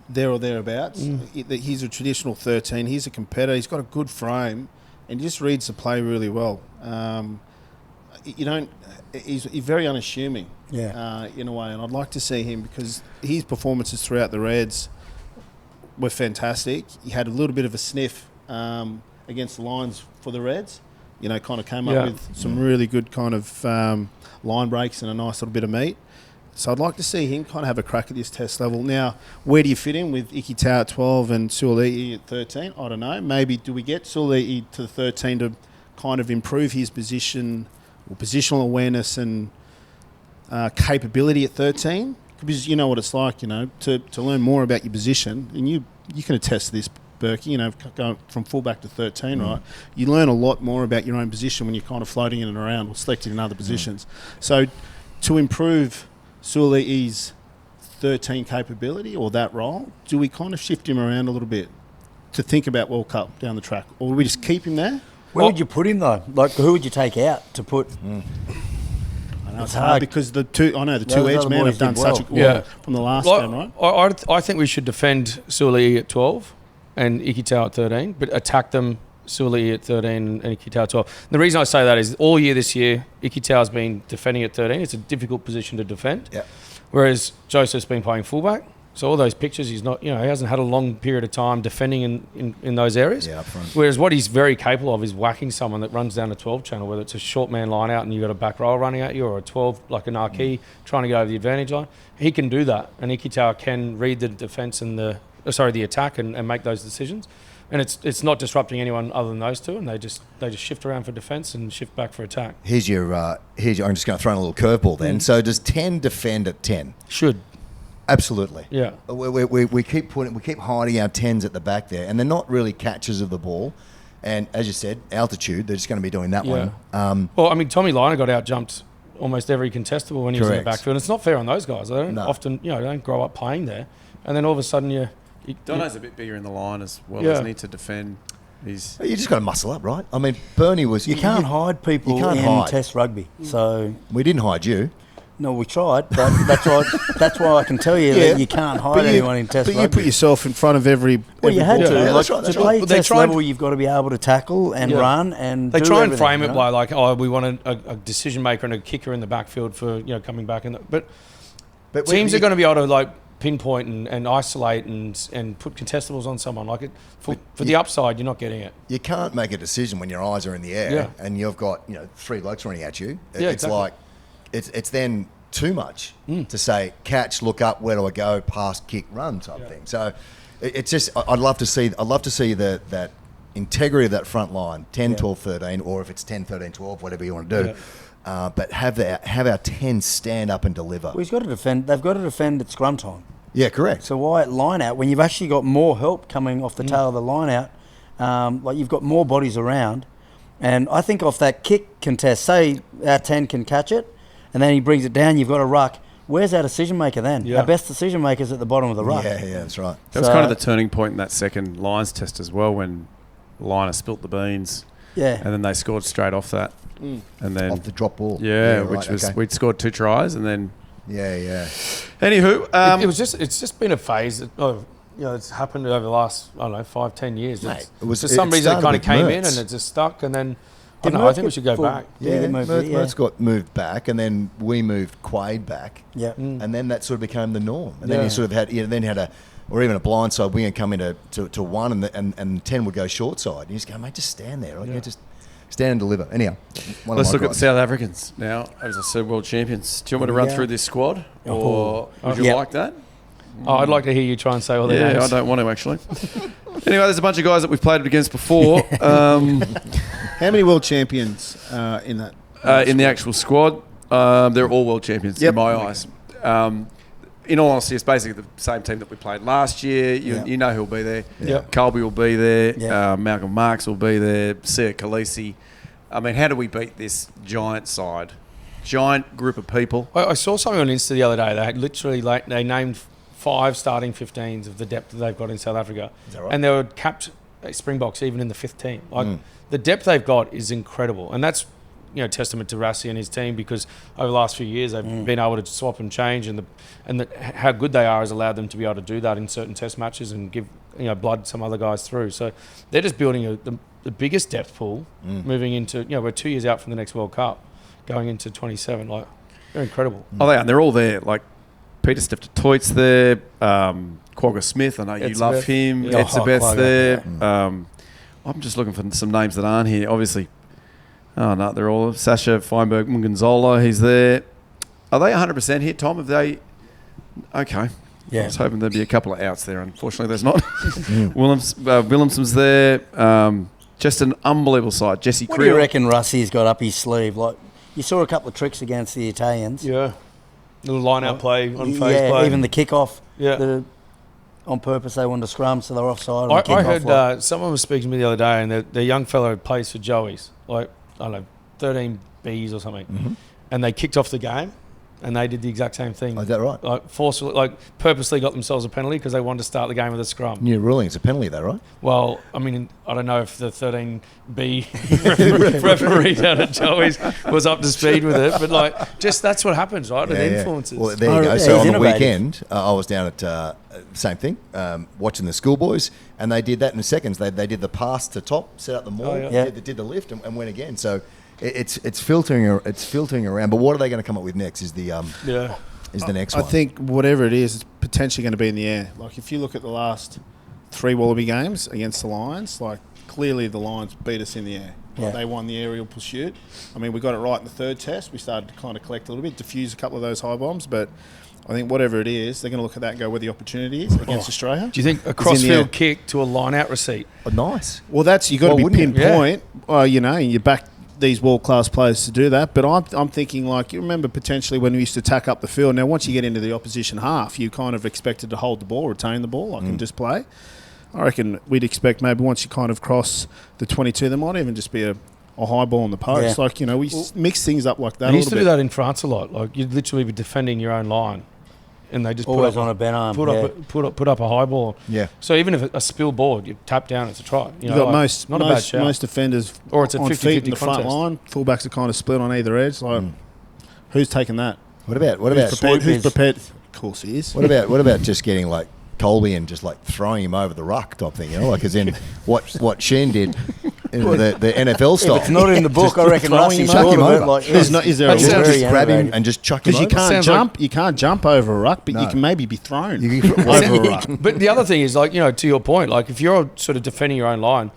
there or thereabouts. He's a traditional 13. He's a competitor. He's got a good frame, and he just reads the play really well. He's very unassuming. In a way, and I'd like to see him because his performances throughout the Reds were fantastic. He had a little bit of a sniff against the Lions for the Reds. You know, kind of came up with some really good kind of line breaks and a nice little bit of meat. So I'd like to see him kind of have a crack at this test level. Now, where do you fit in with Ikitau at 12 and Suali'i at 13? I don't know. Maybe do we get Suali'i to 13 to kind of improve his position or positional awareness and capability at 13? Because you know what it's like, you know, to learn more about your position. And you can attest to this, Burkey, you know, going from fullback to 13, right? You learn a lot more about your own position when you're kind of floating in and around or selected in other positions. So to improve Suali'i's 13 capability or that role, do we kind of shift him around a little bit to think about World Cup down the track? Or will we just keep him there? Where would you put him though? Like, who would you take out to put? I know it's hard. hard because the two Those edge other men boys have done did well. such a Yeah. from the last game, right? I think we should defend Suali'i at 12 and Ikitau at 13, but attack them Suali'i at 13 and Ikitau at 12. And the reason I say that is all year this year, Ikitau's been defending at 13. It's a difficult position to defend. Yep. Whereas Joseph's been playing fullback. So all those pictures, he's not, you know, he hasn't had a long period of time defending in those areas. Yeah, up front. Whereas what he's very capable of is whacking someone that runs down the 12 channel, whether it's a short man line out and you've got a back row running at you, or a 12 like an Archie trying to get over the advantage line. He can do that, and Ikitau can read the defence and the attack and make those decisions. And it's not disrupting anyone other than those two, and they just shift around for defence and shift back for attack. Here's your. I'm just going to throw in a little curveball then. So does 10 defend at 10? Should. Absolutely. Yeah. We keep hiding our 10s at the back there, and they're not really catchers of the ball. And as you said, altitude, they're just going to be doing that one. Well, I mean, Tommy Liner got out jumped almost every contestable when he was in the Correct. backfield. It's not fair on those guys. They don't often, they don't grow up playing there, and then all of a sudden Dono's a bit bigger in the line as well, Yeah. isn't he, to defend. You just got to muscle up, right? I mean, Bernie was. You can't hide people in Test rugby. So we didn't hide you. no, we tried, but that's why I can tell you that you can't hide anyone in Test But rugby. you put yourself in front of every. Well, you had ball. to. Yeah, Like, that's right, that's to play right. But they Test tried- level, you've got to be able to tackle and run and. They do try and everything, frame you it know? by like, we want a decision maker and a kicker in the backfield for coming back but teams are going to be able to like pinpoint and isolate and put contestables on someone like it for the upside. You're not getting it. You can't make a decision when your eyes are in the air and you've got 3 blokes running at you. Yeah, It's exactly. like it's then too much to say catch, look up, where do I go, pass, kick, run type thing. So it's just I'd love to see that integrity of that front line, 10, 12, 13, or if it's 10, 13, 12, whatever you want to do. Yeah. But have our 10 stand up and deliver. Well, he's got to defend. They've got to defend at scrum time. Yeah, correct. So why at line out when you've actually got more help coming off the tail of the line out? Like you've got more bodies around, and I think off that kick contest, say our 10 can catch it, and then he brings it down. You've got a ruck. Where's our decision maker then? Yeah. Our best decision maker's at the bottom of the ruck. Yeah, that's right. That was So- kind of the turning point in that second Lions test as well, when Liner spilt the beans. Yeah. And then they scored straight off that. And then Off the drop ball. which right, was okay. we'd scored 2 tries and then Yeah. anywho, It's just been a phase that, it's happened over the last 5-10 years. Mate, For some reason it kind of started came with in Mertz. and it just stuck, and then I Did don't know. I Mertz think we get should go full- back. Yeah, Mertz got moved back, and then we moved Quaid back. Yeah. And then that sort of became the norm. And then Yeah. you sort of had, or even a blindside winger come into to one, and 10 would go short side. And you just go, mate, just stand there. Right? Yeah. You just stand and deliver. Anyhow, let's look at the South Africans now. As I said, world champions. Do you want me to run through this squad, or would you like that? Oh, I'd like to hear you try and say all their Yeah, names. I don't want to actually. Anyway, there's a bunch of guys that we've played against before. How many world champions in that? In the actual squad, they're all world champions in my eyes. In all honesty, it's basically the same team that we played last year. You know who'll be there. Yep. Colby will be there. Yeah. Malcolm Marks will be there. Sia Khaleesi. I mean, how do we beat this giant side? Giant group of people. I saw something on Insta the other day. They had literally they named 5 starting 15s of the depth that they've got in South Africa, Is that right? and they were capped Springboks even in the 5th team. The depth they've got is incredible, and that's testament to Rassie and his team, because over the last few years they've been able to swap and change, and how good they are has allowed them to be able to do that in certain test matches and give blood some other guys through. So they're just building the biggest depth pool moving into we're 2 years out from the next World Cup, going into 27. Like they're incredible. Oh, they are. And they're all there. Like Peter Steph-Toit's there. Quagga Smith. I know you love Etzebeth. him. Yeah. Etzebeth's Quagga, there. I'm just looking for some names that aren't here. Obviously. Oh, no, they're all... Sasha Feinberg Mungonzola, he's there. Are they 100% here, Tom? Have they... Okay. Yeah. I was hoping there'd be a couple of outs there. Unfortunately, there's not. Williamson's there. Just an unbelievable side. Jesse What do you Creel. reckon Russie's got up his sleeve? Like you saw a couple of tricks against the Italians. Yeah, little line out play on phase Yeah, play. even the kickoff. Yeah. On purpose, they wanted to scrum, so they're offside. On I the kickoff, heard someone was speaking to me the other day, and the young fellow plays for Joey's, like, I don't know, 13 Bs or something, and they kicked off the game, and they did the exact same thing. Oh, is that right? Like purposely got themselves a penalty because they wanted to start the game with a scrum. New ruling. It's a penalty, though, right? Well, I mean, I don't know if the 13B referee down at Joey's was up to speed with it, but just that's what happens, right? It influences. Well, there you Oh, go. yeah, So he's on the innovative. weekend, I was down at same thing, watching the schoolboys, and they did that in seconds. They did the pass to top, set up the maul, yeah. did the lift, and went again. So it's filtering around. But what are they going to come up with next? Is the next I one? think whatever it is, it's potentially going to be in the air. Like if you look at the last 3 Wallaby games against the Lions, clearly the Lions beat us in the air. Yeah. They won the aerial pursuit. I mean, we got it right in the 3rd test. We started to kind of collect a little bit, diffuse a couple of those high bombs, but I think whatever it is, they're going to look at that and go where the opportunity is against Australia. Do you think a in the air. crossfield kick to a line-out receipt? Oh, nice. Well, that's you got to be wouldn't you? pinpoint. You back these world-class players to do that. But I'm thinking, like, you remember potentially when we used to tack up the field. Now, once you get into the opposition half, you kind of expected to hold the ball, retain the ball, and just play. I reckon we'd expect maybe once you kind of cross the 22, there might even just be a high ball on the post. Yeah. Like, we mix things up like that. They used to do that in France a lot. Like, you'd literally be defending your own line. And they just Always put up, on a bent arm. put up a high ball. Yeah. So even if a spill board, you tap down, it's a try. You've got not a bad shout. Most defenders or it's a on 50-50 feet in the contest. front line. Fullbacks are kind of split on either edge. Like, who's taking that? What about Who's prepared? Of course he is. What about just getting like Colby and just like throwing him over the ruck type thing? Like as in what Sheen did. The NFL style. If it's not in the book, I reckon Rusty chuck him over. Like, is there a just very grab him animated. and just chuck him because over? you can't jump. You can't jump over a ruck, but you can maybe be thrown over a ruck. But the other thing is, like, to your point, like if you're sort of defending your own line,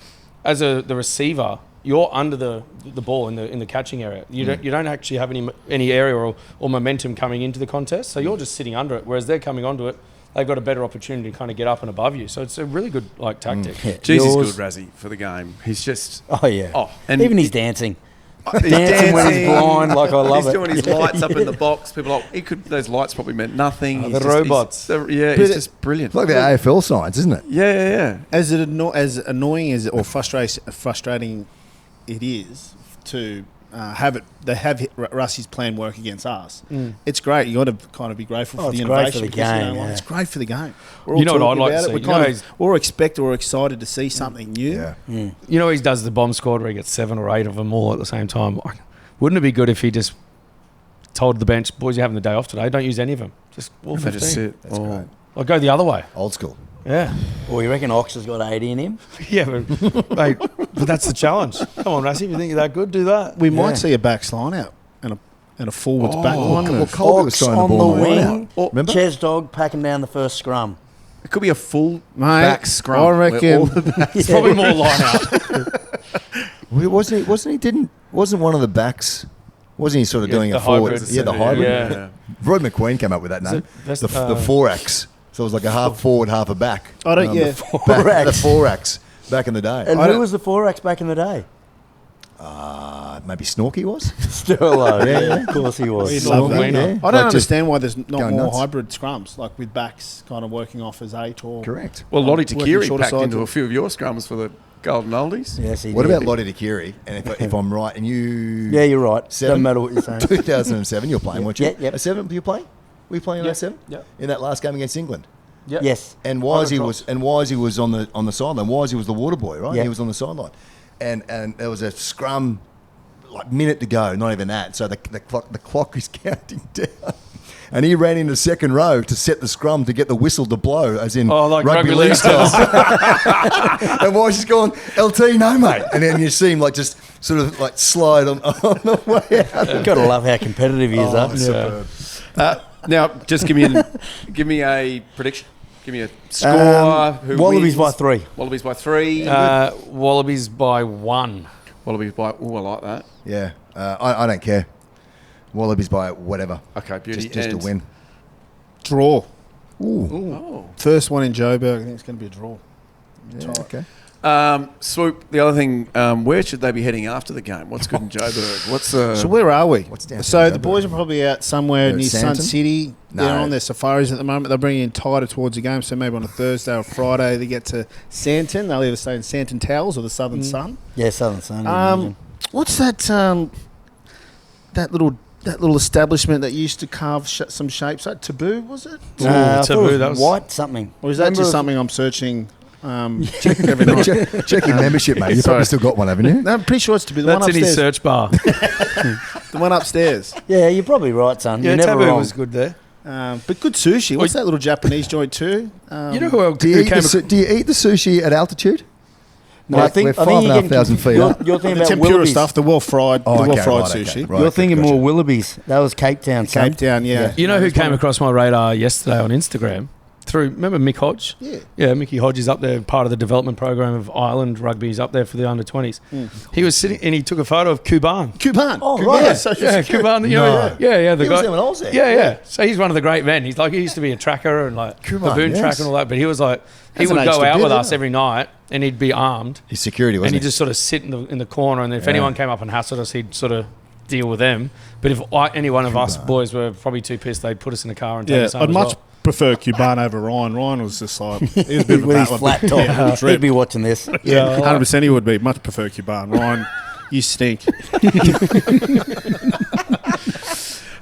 as the receiver, you're under the ball in the catching area. You don't actually have any area or momentum coming into the contest, so you're just sitting under it. Whereas they're coming onto it, they've got a better opportunity to kind of get up and above you. So it's a really good tactic. Jeez, he's good, Razzie, for the game. He's just... Oh, yeah. Oh, and even he's dancing. He's dancing when he's blind, like I love he's it. doing his lights up in the box. People are like, those lights probably meant nothing. The robots. He's just brilliant. Like the AFL signs, isn't it? Yeah. As annoying as or frustrating it is to have it. They have Rusty's plan work against us. It's great. You got to kind of be grateful for the innovation. Great for the game. It's great for the game. You know what I'd like to see? We're excited to see something new. Yeah. You know, he does the bomb squad where he gets 7 or 8 of them all at the same time. Like, wouldn't it be good if he just told the bench, boys, you're having the day off today, don't use any of them. Just all 15. Just sit. That's great. Or go the other way. Old school. Yeah. Well, you reckon Ox has got 80 in him? Yeah, but, mate, but that's the challenge. Come on, Rassie, if you think you're that good, do that. We might see a backs line out and a forwards back line. Well, Colby was Ox throwing on the the ball wing. Remember? Ches Dog packing down the first scrum. It could be a full Mate, back scrum. I where reckon all the backs- It's probably more line out. Wasn't one of the backs? Wasn't he sort of doing the a forward? hybrid. Yeah, the hybrid. Yeah. Roy McQueen came up with that name. The 4X. So it was like a half forward, half a back. I don't. The 4X back in the day. And who was the 4X back in the day? Maybe Snorky was. Sterlo. Yeah, of course he was. He'd love that. Yeah. I don't understand why there's not going more nuts. hybrid scrums, like with backs kind of working off as 8 or... Correct. Well, Lottie Working Takiri shorter packed sides into or- a few of your scrums for the Golden Oldies. Yes, he What did. about Lottie Takiri? And if I'm right, and you... Yeah, you're right. Seven? Doesn't matter what you're saying. 2007, you're playing, weren't you? Yep. A 7, were you playing? Were you playing in 07? Yep. In that last game against England? Yes. And Wisey was on the sideline. Wisey was the water boy, right? Yeah. He was on the sideline, and there was a scrum, like minute to go, not even that. So the clock is counting down, and he ran into second row to set the scrum to get the whistle to blow, as in like rugby league style. And Wisey's going, LT, no mate, and then you see him like just sort of like slide on the way out. You've got to love how competitive he is, Yeah. Now, just give me a prediction. Give me a score. Who Wallabies wins? by 3. Wallabies by 3. Wallabies by 1. Wallabies by... Oh, I like that. Yeah, I don't care. Wallabies by whatever. Okay, beauty. Just to win. Draw. Oh. First one in Joburg, I think it's going to be a draw. Yeah, okay. Swoop, the other thing, where should they be heading after the game? What's good in Joburg? What's So where are we? What's down So to the Joburg? boys are probably out somewhere They're near at Sun Santon? City. No. They're on their safaris at the moment. They're bringing in tighter towards the game, so maybe on a Thursday or Friday they get to Santon. They'll either stay in Santon Towels or the Southern Sun. Yeah, Southern Sun. What's that? That little establishment that used to carve some shapes. That Taboo, was it? Ooh, I thought Taboo, it was that was- white something. Or is that Remember just it- something I'm searching every night? Check your membership, mate. You've probably still got one, haven't you? No, I'm pretty sure it's Taboo. The That's one in his upstairs. search bar. The one upstairs. Yeah, you're probably right, son. Yeah, you're never Taboo wrong. was good there. But good sushi. What's that little Japanese joint too? You know who Do you, came do you eat the sushi at altitude? No, Like, we're 5,500 feet up. You're thinking the about tempura Willoughby's. stuff, the well fried, sushi. Right, You're okay, thinking gotcha. more Willoughby's. That was Cape Town, son. Cape Town, yeah. You know who came across my radar yesterday on Instagram? remember Mick Hodge? Yeah, Mickey Hodge is up there, part of the development program of Ireland Rugby. He's up there for the under-20s. He was sitting and he took a photo of Kuban. Oh, right. Yeah, Kuban. You know, yeah. The He guy. was there when I was there. Yeah. So he's one of the great men. He's like, he used to be a tracker and like Kuban, baboon yes. tracker and all that. But he was like, he Hasn't would aged go a out bit, with us has it? every night and he'd be armed. His security, And wasn't he'd he? just sort of sit in the corner, and if anyone came up and hassled us, he'd sort of deal with them. But if any one of us boys were probably too pissed, they'd put us in the car and take us home I'd as much well. prefer Cuban over Ryan. Ryan was just like, he was a bit of a With his battler. flat top. He'd be watching this. Yeah, 100% he would be. Much prefer Cuban. Ryan, you stink.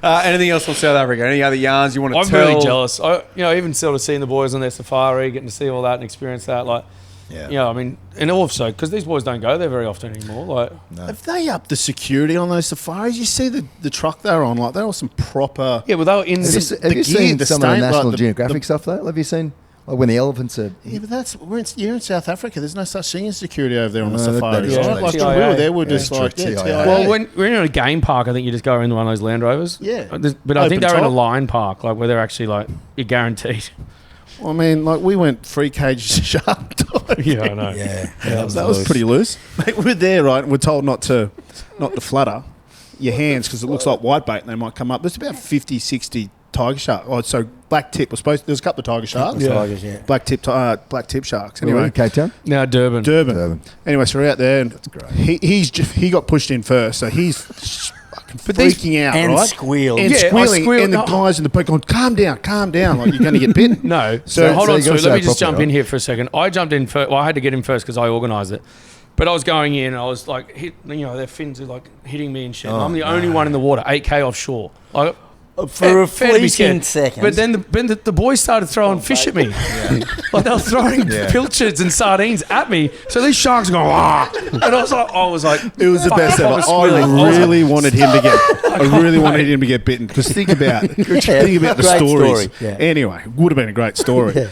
Anything else from South Africa? Any other yarns you want to I'm tell? really jealous. Even sort of seeing the boys on their safari, getting to see all that and experience that, like, I mean, and also because these boys don't go there very often anymore. Like, Have they upped the security on those safaris? You see the truck they're on, like, they were some proper... yeah, well, they were in Have you, the, have you seen the some of the stain, like National the- Geographic stuff, though? Have you seen when the elephants are... Yeah, but you're in South Africa. There's no such thing as security over there on the No, that safari. is right? true. Like, TIA. when we were there, we were Yeah, just true, like, TIA. TIA. well, when we're in a game park, I think you just go into one of those Land Rovers. Yeah. But I think Open they're in a top. line park, like where they're actually like you're guaranteed. I mean, like, we went free cage shark diving. Yeah, I know. Yeah. That was pretty loose. Mate, we're there, right? We're told not to flutter your hands because it looks like white bait and they might come up. There's about 50, 60 tiger sharks. Oh, so black tip. There's a couple of tiger sharks. Tigers, yeah. Black tip sharks. Anyway, Anyway, Cape Town? Now Durban. Durban. Anyway, so we're out there and he got pushed in first, so he's fucking freaking out, and right? squealed. And Yeah, I squealing, squealed. and the guys in the boat going, calm down, like you're going to get bitten. No. So- So hold so on, you gotta Swoop. Let me say it just jump properly, in right? here for a second. I jumped in first. Well, I had to get in first because I organised it. But I was going in and I was like, their fins are like hitting me and shit. And I'm the only one in the water, 8K offshore. Like, For a fair to be fleeting scared. second. But then the boys started throwing fish at me. Like they were throwing pilchards and sardines at me. So these sharks are going, ah. And I was like, It was the fuck, best ever. was I squealing. I was like, really wanted him to get bitten because think about the Great stories. story, yeah. Anyway, would have been a great story.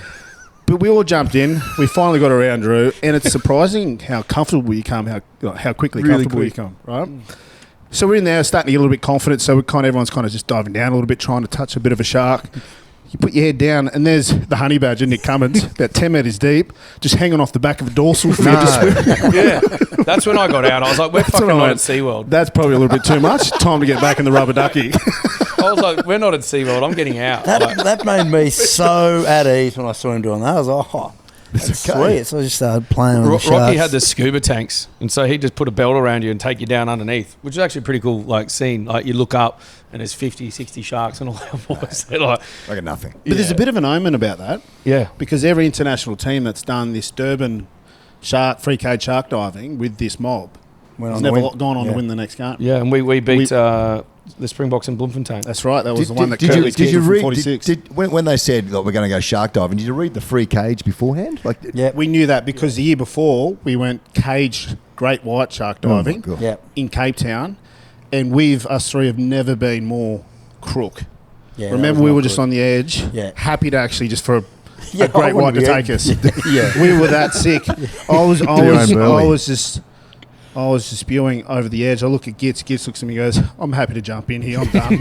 But we all jumped in. We finally got around Drew, and it's surprising how comfortable you come, how quickly Really comfortable you quick. come, right? So we're in there, starting to get a little bit confident. So everyone's kind of just diving down a little bit, trying to touch a bit of a shark. You put your head down, and there's the honey badger, Nick Cummins, about 10 metres deep, just hanging off the back of a dorsal for you to swim. yeah. That's when I got out. I was like, we're fucking when I not went, at SeaWorld. That's probably a little bit too much. Time to get back in the rubber ducky. I was like, we're not at SeaWorld. I'm getting out. Like, That made me so at ease when I saw him doing that. I was like, oh, that's sweet. So I just started playing with the Rocky sharks. had the scuba tanks, and so he'd just put a belt around you and take you down underneath, which is actually a pretty cool like scene. Like you look up and there's 50, 60 sharks and all that boys. They're like, Like a nothing. But there's a bit of an omen about that yeah. because every international team that's done this Durban free cage shark diving with this mob Went has on to never win. gone on to Yeah. win the next game. Yeah, and we beat the Springboks in Bloemfontein. That's right. That was the one that did Curly you from read 46. when they said that we're going to go shark diving? Did you read the free cage beforehand? Like, Yeah. We knew that because the year before we went cage great white shark diving God. Yeah. in Cape Town, and us three have never been more crook. Yeah, Remember, that was we not wjust good. on the edge, Yeah. happy to actually just for a Yeah, great I white to wouldn't take us. Yeah. We were that sick. I was just spewing over the edge. I look at Gitz. Gitz looks at me and goes, I'm happy to jump in here. I'm done.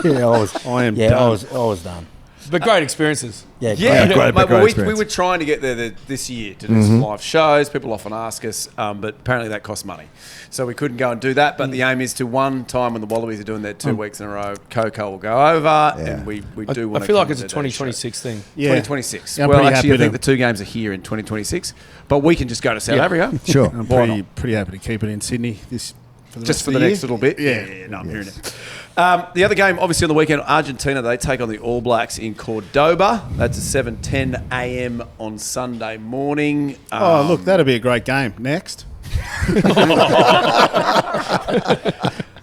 Yeah, I am I done. was done. But great experiences. Yeah, Yeah, great mate, well, we experience. were trying to get there this year to do some live shows. People often ask us, but apparently that costs money. So we couldn't go and do that. But the aim is to one time when the Wallabies are doing their 2 weeks in a row, KOKO will go over, and we do want I to feel like come it's a to their day show. 2026 thing. Yeah. 2026. Yeah, I'm well, pretty actually, I happy think to- the 2 games are here in 2026, but we can just go to South Africa. sure. I'm Why pretty happy to keep it in Sydney for the Just rest for of the year. next little bit. Yeah, no, I'm hearing it. The other game, obviously on the weekend, Argentina, they take on the All Blacks in Cordoba. That's at 7:10 a.m. on Sunday morning. Oh, look, that'll be a great game. Next.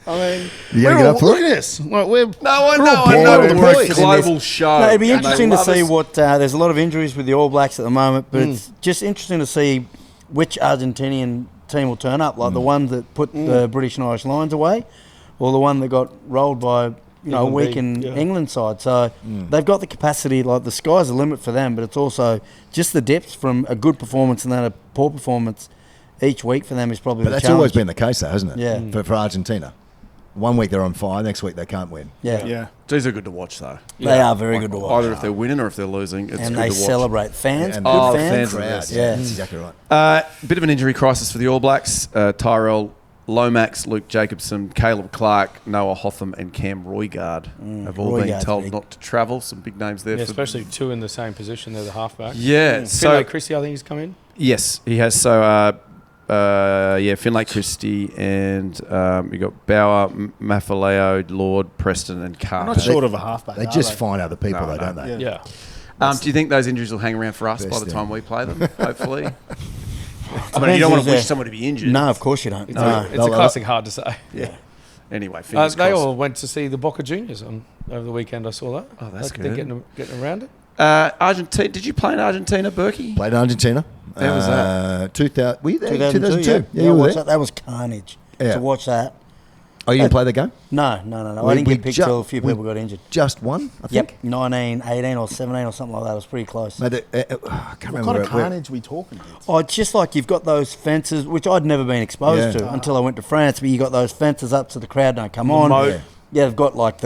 I mean, You gotta get up for look it? at this. Like, we're No, I we're know, all I know. bored We're a boys in global this. show. No, it'd be and interesting they to love see us. what. There's a lot of injuries with the All Blacks at the moment, but it's just interesting to see which Argentinian team will turn up. Like the one that put the British and Irish Lions away, or the one that got rolled by a England weakened B, yeah. England side. So they've got the capacity. Like the sky's the limit for them, but it's also just the depth from a good performance and then a poor performance each week for them is probably But the that's challenge. always been the case, though, hasn't it? Yeah. For Argentina. one week they're on fire, next week they can't win. Yeah. Yeah. These are good to watch, though. They are very good to watch. Either if they're winning or if they're losing, it's And good they to watch. celebrate. Fans, And- good Oh, fans. fans are Crowd, best. yeah, Yeah. that's exactly right. Bit of an injury crisis for the All Blacks. Tyrell Lomax, Luke Jacobson, Caleb Clark, Noah Hotham, and Cam Roygard have all been Roygard's told big. not to travel. Some big names there. Yeah, for especially two in the same position. They're the halfback. Yeah. So Finlay Christie, I think he's come in. yes, he has. So Finlay Christie and you got Bauer, Mafaleo, Lord, Preston, and Carr. Not short of a halfback. They are just they? find other people, No, though, don't they? Yeah. Yeah. Do you think those injuries will hang around for us by Best the time thing. we play them? Hopefully. I mean, you don't want to wish someone to be injured. No, of course you don't. It's, No. it's a classic hard to say. Yeah. Anyway, fingers They crossed. all went to see the Boca Juniors over the weekend. I saw that. Oh, that's They're good. getting around it. Argentina. Did you play in Argentina, Berkey? Played in Argentina. How was that? 2000, were you there? 2002, 2002. yeah. you I were watched there. that. That was carnage. Yeah. To watch that. Oh, you didn't play the game? No. I didn't We get picked ju- till a few we- people got injured. Just one, I think. Yep, 19, 18 or 17 or something like that. It was pretty close. Mate, I can't What remember kind of where- carnage we talking about? Oh, it's just like you've got those fences, which I'd never been exposed Yeah. to until I went to France, but you got those fences up so the crowd don't come on. moat. Yeah, they've got like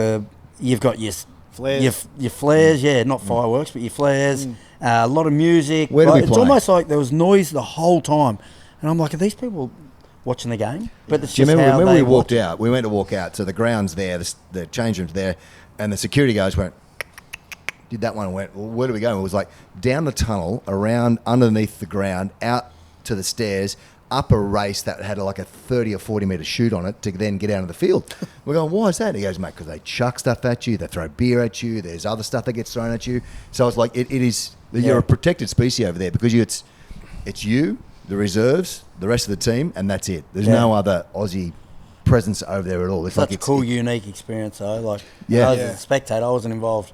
you've got your Flares. your flares, not fireworks, but your flares, a lot of music. Where do we It's play? almost like there was noise the whole time. And I'm like, are these people watching the game? But it's Do you just remember, how remember they we walked watch. out? We went to walk out. So the ground's there, the change room's there, and the security guys went, did that one and went, well, where do we go? And it was like down the tunnel, around underneath the ground, out to the stairs, up a race that had like a 30 or 40 metre chute on it to then get out of the field. We're going, why is that? He goes, mate, because they chuck stuff at you, they throw beer at you, there's other stuff that gets thrown at you. So it's like, it is, you're a protected species over there because it's you, the reserves, the rest of the team, and that's it. There's no other Aussie presence over there at all. It's Such like a cool, unique experience, though. Like, Yeah. as a spectator, I wasn't involved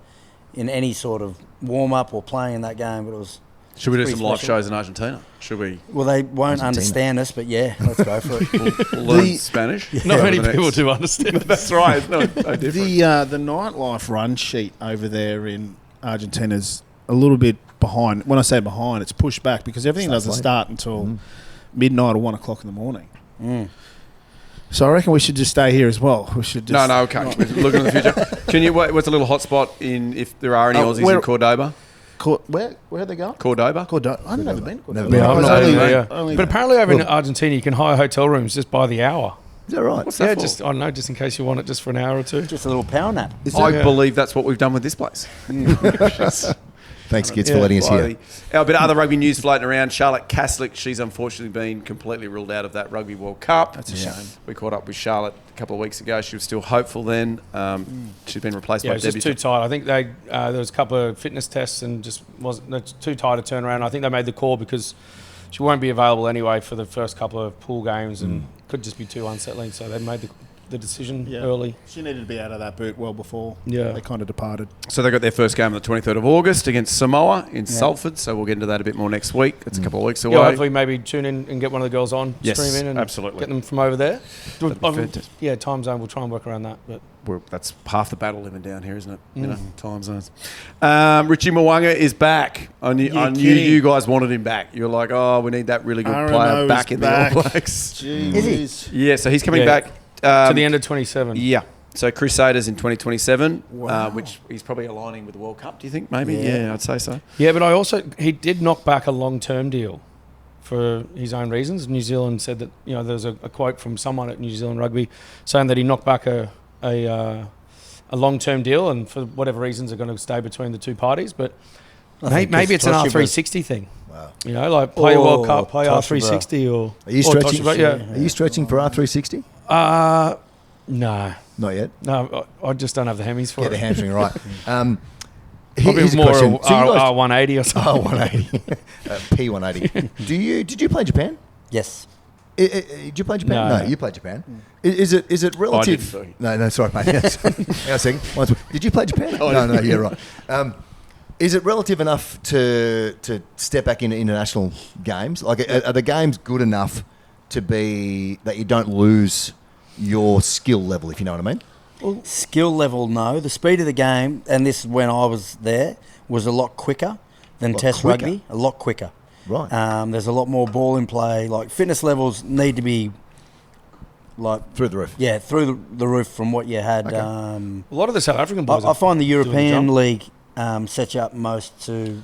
in any sort of warm-up or playing in that game, but it was... Should we do pretty some live special. shows in Argentina? Should we Well, they won't Argentina. understand us, but yeah, let's go for it. learn Spanish? Not many Over the people next- do understand. That's right. It's no different. The nightlife run sheet over there in Argentina's a little bit behind. When I say behind, it's pushed back because everything Starts doesn't late. start until midnight or 1 o'clock in the morning. So I reckon we should just stay here as well. We should just No, okay. We're looking in the future. Can you? What's a little hotspot in if there are any Aussies where- in Cordoba? Where are they going? Cordoba. I've never been to Cordoba. Never been. Yeah, I've I've not only- been there, yeah. only- But apparently over in Argentina, you can hire hotel rooms just by the hour. Is that right? What's that Yeah, for? just I don't know, just in case you want it just for an hour or two. Just a little power nap. I Yeah. believe that's what we've done with this place. Thanks, kids, for Yeah. letting us hear. A bit of other rugby news floating around. Charlotte Caslick, she's unfortunately been completely ruled out of that Rugby World Cup. That's a shame. We caught up with Charlotte a couple of weeks ago. She was still hopeful then. She's been replaced Yeah, by it's just too Debbie. tight. I think there was a couple of fitness tests and just wasn't it's too tight a turnaround. I think they made the call because she won't be available anyway for the first couple of pool games and could just be too unsettling. So they made the decision early. She needed to be out of that boot well before Yeah. they kind of departed. So they got their first game on the 23rd of August against Samoa in Salford. So we'll get into that a bit more next week. It's a couple of weeks away. Yeah, hopefully maybe tune in and get one of the girls on, Yes, stream in and absolutely. get them from over there. That'd be fantastic. Yeah, time zone, we'll try and work around that. But That's half the battle living down here, isn't it? You know, time zones. Richie Mwanga is back. I knew kidding. you guys wanted him back. You're like, oh, we need that really good RMO player is back in back. the All Blacks. Jeez. Yeah, so he's coming Yeah. back to the end of 27. Yeah. So Crusaders in 2027, which he's probably aligning with the World Cup. Do you think? Maybe. Yeah, I'd say so. Yeah, but he did knock back a long-term deal for his own reasons. New Zealand said that, there was a quote from someone at New Zealand Rugby saying that he knocked back a long-term deal and for whatever reasons are going to stay between the two parties. But maybe it's an R360 thing. Wow. Like play a World Cup, play Toshiba. R360 or... Are you or stretching? Toshiba, yeah. Are you stretching for R360? No. Not yet. No, I just don't have the hemis for Get it. the hamstring right. Probably Here's a more question. So you guys- R180 or something. R180, P180. Did you play Japan? Yes. Did you play Japan? No. No, you played Japan. Is it relative? did, sorry. No, sorry, mate. Hang on a second. Did you play Japan? No, you're right. Is it relative enough to step back into international games? Like, are the games good enough to be that you don't lose your skill level, if you know what I mean? Skill level, no. The speed of the game, and this is when I was there, was a lot quicker than Lot Test quicker? rugby. A lot quicker. Right. There's a lot more ball in play. Like fitness levels need to be Through the roof. Yeah, through the roof from what you had. Okay. A lot of the South African boys. I find the doing the European jump. League sets you up most to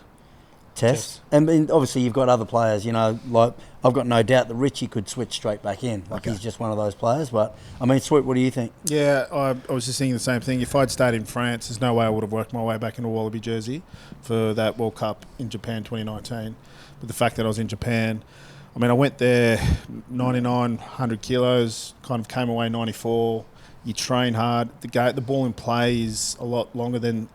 test. And obviously you've got other players, like I've got no doubt that Richie could switch straight back in. He's just one of those players. But, I mean, Swoop, what do you think? Yeah, I was just thinking the same thing. If I'd stayed in France, there's no way I would have worked my way back into a Wallaby jersey for that World Cup in Japan 2019. But the fact that I was in Japan, I mean, I went there 99, 100 kilos, kind of came away 94. You train hard. The ball in play is a lot longer than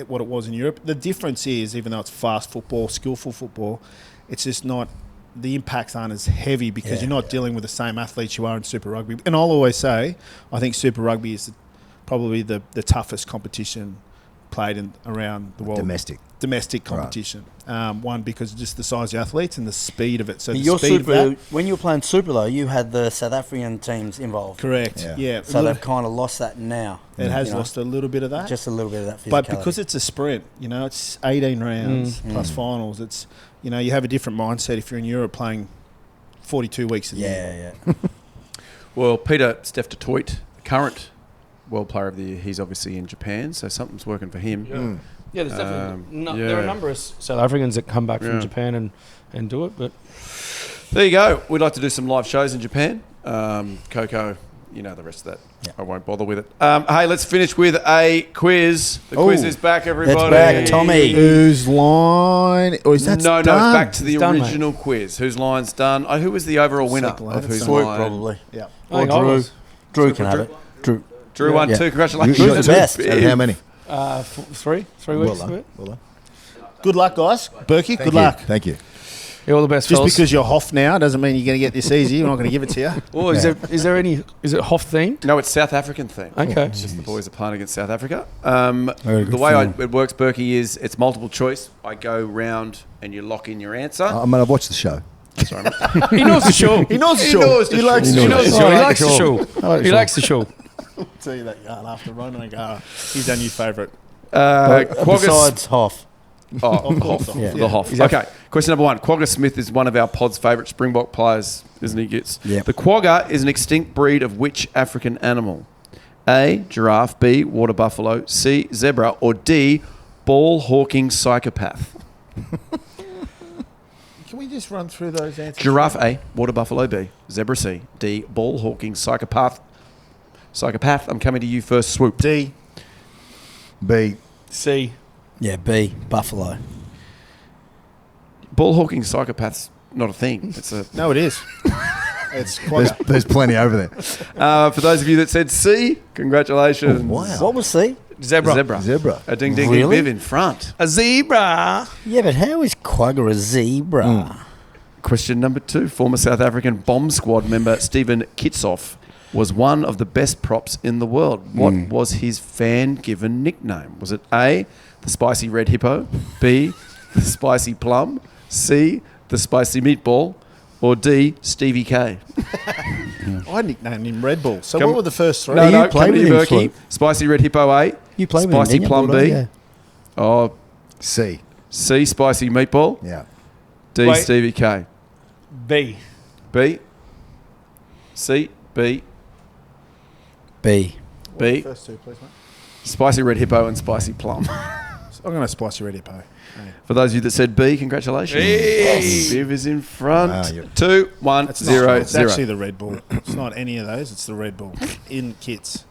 what it was in Europe. The difference is, even though it's fast football, skillful football, it's just not, the impacts aren't as heavy because you're not dealing with the same athletes you are in Super Rugby. And I'll always say, I think Super Rugby is probably the toughest competition played around the world. Domestic competition. Right. One, because of just the size of the athletes and the speed of it. So when you were playing Super, though, you had the South African teams involved. Correct, yeah. So they've kind of lost that now. It has lost a little bit of that. Just a little bit of that physicality. But because it's a sprint, it's 18 rounds plus finals. It's, you have a different mindset if you're in Europe playing 42 weeks a year. Yeah. Well, Peter Steph de Toit, current World Player of the Year, he's obviously in Japan, so something's working for him. Yeah. Yeah, there's definitely there are a number of South Africans that come back from Japan and do it. But there you go. We'd like to do some live shows in Japan. KOKO, you know the rest of that. Yeah. I won't bother with it. Hey, let's finish with a quiz. The quiz is back, everybody. It's back, Tommy. Whose line? Or is that No, done? back to the original quiz. Whose line's done? Who was the overall winner Succulent. of whose Swoop, line? probably. Yeah. Or Drew. Drew can have it. Drew won two. Congratulations. Drew's the best. Out of how many? 3 weeks of it. Well done. Good luck, guys. Burkey, good luck. Thank you. Yeah, all the best, Just fellas. because you're Hoff now doesn't mean you're going to get this easy. We're not going to give it to you. Oh, is it Hoff themed? No, it's South African theme. Okay. It's just the boys are playing against South Africa. Very good The way film. it works, Burkey, is it's multiple choice. I go round and you lock in your answer. I mean, I've watched the show. Sorry, mate. He knows the show. He knows the He show. knows the He likes show. the He knows the show. He I like likes the the show. show. I like the He show. likes the show. Tell you that yarn after running and go, he's our new favourite. Besides Hoff. The Hoff. Okay, question number 1. Quagga Smith is one of our pod's favourite Springbok players, isn't he, Gits? Yep. The quagga is an extinct breed of which African animal? A, giraffe, B, water buffalo, C, zebra, or D, ball-hawking psychopath? Can we just run through those answers? Giraffe A, water buffalo B, zebra C, D, ball-hawking psychopath. I'm coming to you first, Swoop. D. B. C. Yeah, B, Buffalo. Ball-hawking psychopath's not a thing. It's a No, it is. It's quagga. There's plenty over there. For those of you that said C, congratulations. Wow. What was C? Zebra. Zebra. A ding ding Really? ding biv in front. A zebra. Yeah, but how is Quagga a zebra? Question number 2. Former South African bomb squad member Stephen Kitsoff was one of the best props in the world. What was his fan-given nickname? Was it A, the spicy red hippo, B, the spicy plum, C, the spicy meatball, or D, Stevie K? I nicknamed him Red Bull. So Come- what were the first three? No, you played coming to with you, him, Burkey. Swoop. Spicy red hippo A, You played with him, spicy didn't you, plum Bulldog? B, Yeah. oh, C. C, spicy meatball, Yeah. D, Wait. Stevie K. B. B, C, B, B. B, First two, please, mate. spicy red hippo and spicy plum. I'm going to spicy red hippo. For those of you that said B, congratulations. Hey. Biv is in front. Wow, you're- 2, 1, It's 0, not, it's 0. actually the Red Bull. It's not any of those. It's the Red Bull in kits.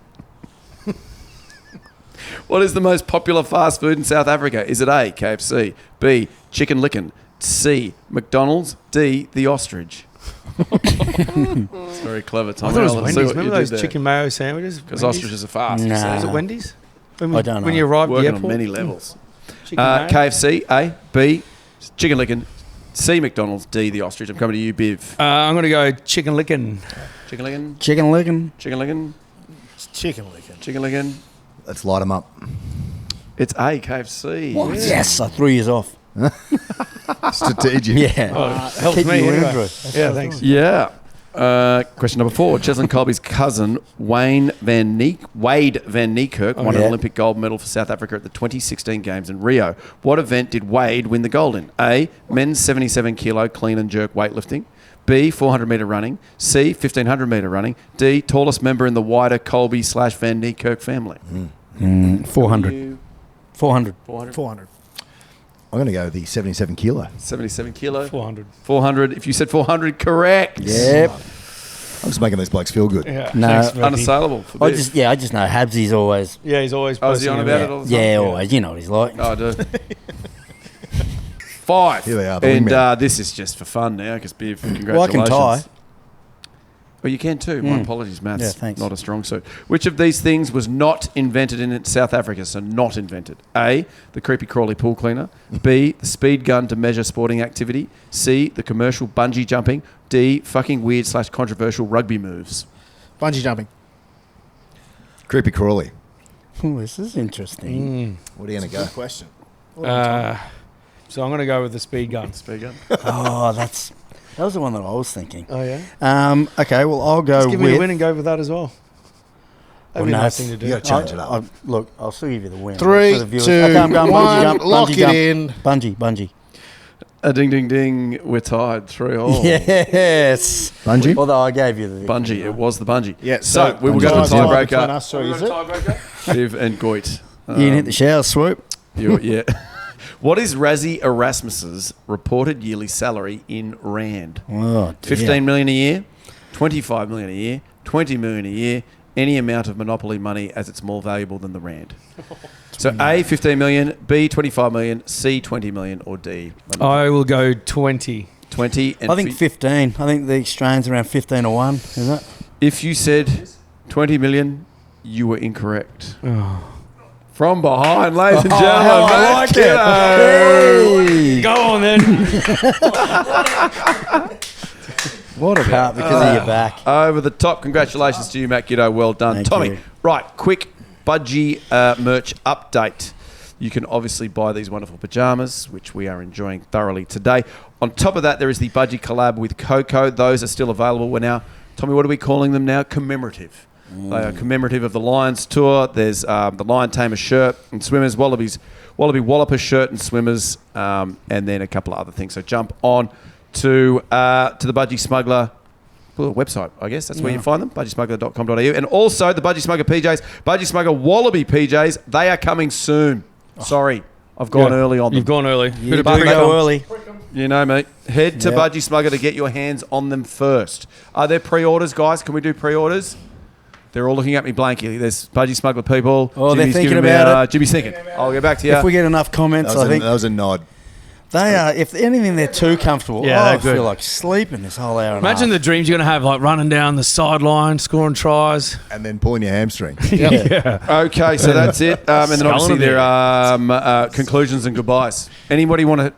What is the most popular fast food in South Africa? Is it A, KFC, B, chicken licken, C, McDonald's, D, the ostrich? It's very clever, Tom. I thought it was Wendy's. Remember those chicken mayo sandwiches? Because ostriches are fast. you Nah. say. Was it Wendy's? I don't know. When you arrived at the Working on airport? many levels. Chicken mayo? KFC, A, B, chicken licken, C, McDonald's, D, the ostrich. I'm coming to you, Biv. I'm going to go chicken licking. Chicken licken, Chicken licking. chicken licken, It's chicken licken. chicken licken. Let's light them up. It's A, KFC. What? Yes, I threw yours off. Strategic. Yeah. Helps Keep me you anyway. Andrew. Yeah, thanks. Yeah. Question number 4. Cheslin Colby's cousin, Wade Van Niekerk, won an yeah. Olympic gold medal for South Africa at the 2016 Games in Rio. What event did Wade win the gold in? A, men's 77 kilo clean and jerk weightlifting. B, 400-metre running. C, 1,500-metre running. D, tallest member in the wider Colby/Van Niekerk family. 400. 400. 400. I'm going to go with the 77 kilo. 77 kilo. 400. 400. If you said 400, correct. Yep. I'm just making these blokes feel good. Yeah. No. Thanks, Burkey. Unassailable for I this. just know Habsy's always. Yeah, he's always Oh, is he posting on about about it all the time? Yeah, always. You know what he's like. Oh, I do. 5. Here they are, the And wingman. this is just for fun now, because Biv, congratulations. Well, I can tie. Well, you can too. My apologies, Matt. Yeah, thanks. Not a strong suit. Which of these things was not invented in South Africa? So not invented. A, the creepy crawly pool cleaner. B, the speed gun to measure sporting activity. C, the commercial bungee jumping. D, fucking weird / controversial rugby moves. Bungee jumping. Creepy crawly. Ooh, this is interesting. What are you going to go? Good question. So I'm going to go with the speed gun. Speed gun. Oh, that was the one that I was thinking. Oh, yeah? Okay, well, I'll go Just give with... me a win and go with that as well. That'd be a nice thing to do. You got to change it up. Look, I'll still give you the win. 3, For the viewers. 2, Okay, I'm going 1, bungee jump, lock bungee it jump. in. Bungee. A ding, ding, ding. We're tied. 3-3. Yes. Bungee? Although I gave you the... Bungee. It was the bungee. Yeah, So we will go to the Between tiebreaker. us, sorry, is it? Viv and Goit. You can hit the shower, Swoop. Yeah. What is Razzie Erasmus's reported yearly salary in rand? Oh, dear. 15 million a year, 25 million a year, 20 million a year, any amount of monopoly money as it's more valuable than the rand. So A, 15 million, B, 25 million, C, 20 million, or D, I will go 20. 20. And I think 15. I think the exchange around 15 to 1, is it? if you said 20 million, you were incorrect. From behind, ladies and gentlemen, I like Giteau. Go on then. What about because of your back? Over the top. Congratulations to you, Matt Giteau. Well done. Thank Tommy, you. right, quick Budgy merch update. You can obviously buy these wonderful pyjamas, which we are enjoying thoroughly today. On top of that, there is the Budgy collab with KOKO. Those are still available. We're now, Tommy, what are we calling them now? Commemorative. They are commemorative of the Lions tour. There's the Lion Tamer shirt and swimmers, Wallaby Walloper shirt and swimmers, and then a couple of other things. So jump on to the Budgy Smuggler website, I guess. That's where you find them, budgysmuggler.com.au. And also the Budgy Smuggler PJs, Budgy Smuggler Wallaby PJs, they are coming soon. Sorry, I've gone early on them. You've gone early. You do go early. You know me. Head to Budgy Smuggler to get your hands on them first. Are there pre-orders, guys? Can we do pre-orders? They're all looking at me blankly. There's Budgy Smuggler people. Oh, they're Jimmy's thinking giving me about it. Jimmy's thinking. I'll get back to you. If we get enough comments, I think That was a nod. they are. If anything, they're too comfortable. Yeah, I they're good. feel like sleeping this whole hour. Imagine the dreams you're going to have, like running down the sideline, scoring tries. And then pulling your hamstring. Okay, so that's it. And then obviously there are conclusions and goodbyes. Anybody want to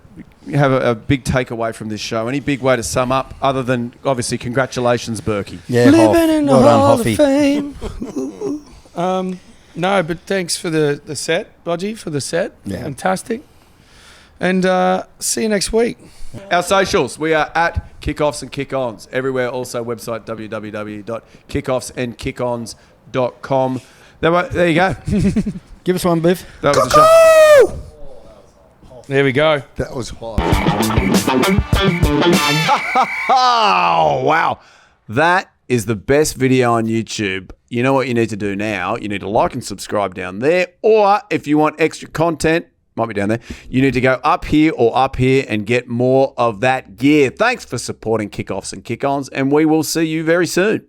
have a big takeaway from this show? Any big way to sum up, other than obviously congratulations, Burkey? Yeah, Living in the well done, Hall of Hoffy. Fame. No, but thanks for the set, Budgy, for the set. Yeah. Fantastic. And see you next week. Our socials, we are at Kickoffs and Kick-Ons everywhere. Also, website www.kickoffsandkickons.com. There you go. Give us one, Biff. That was the show. There we go. That was hot. Oh, wow. That is the best video on YouTube. You know what you need to do now? You need to like and subscribe down there. Or if you want extra content, might be down there, you need to go up here or up here and get more of that gear. Thanks for supporting Kickoffs and Kick-Ons, and we will see you very soon.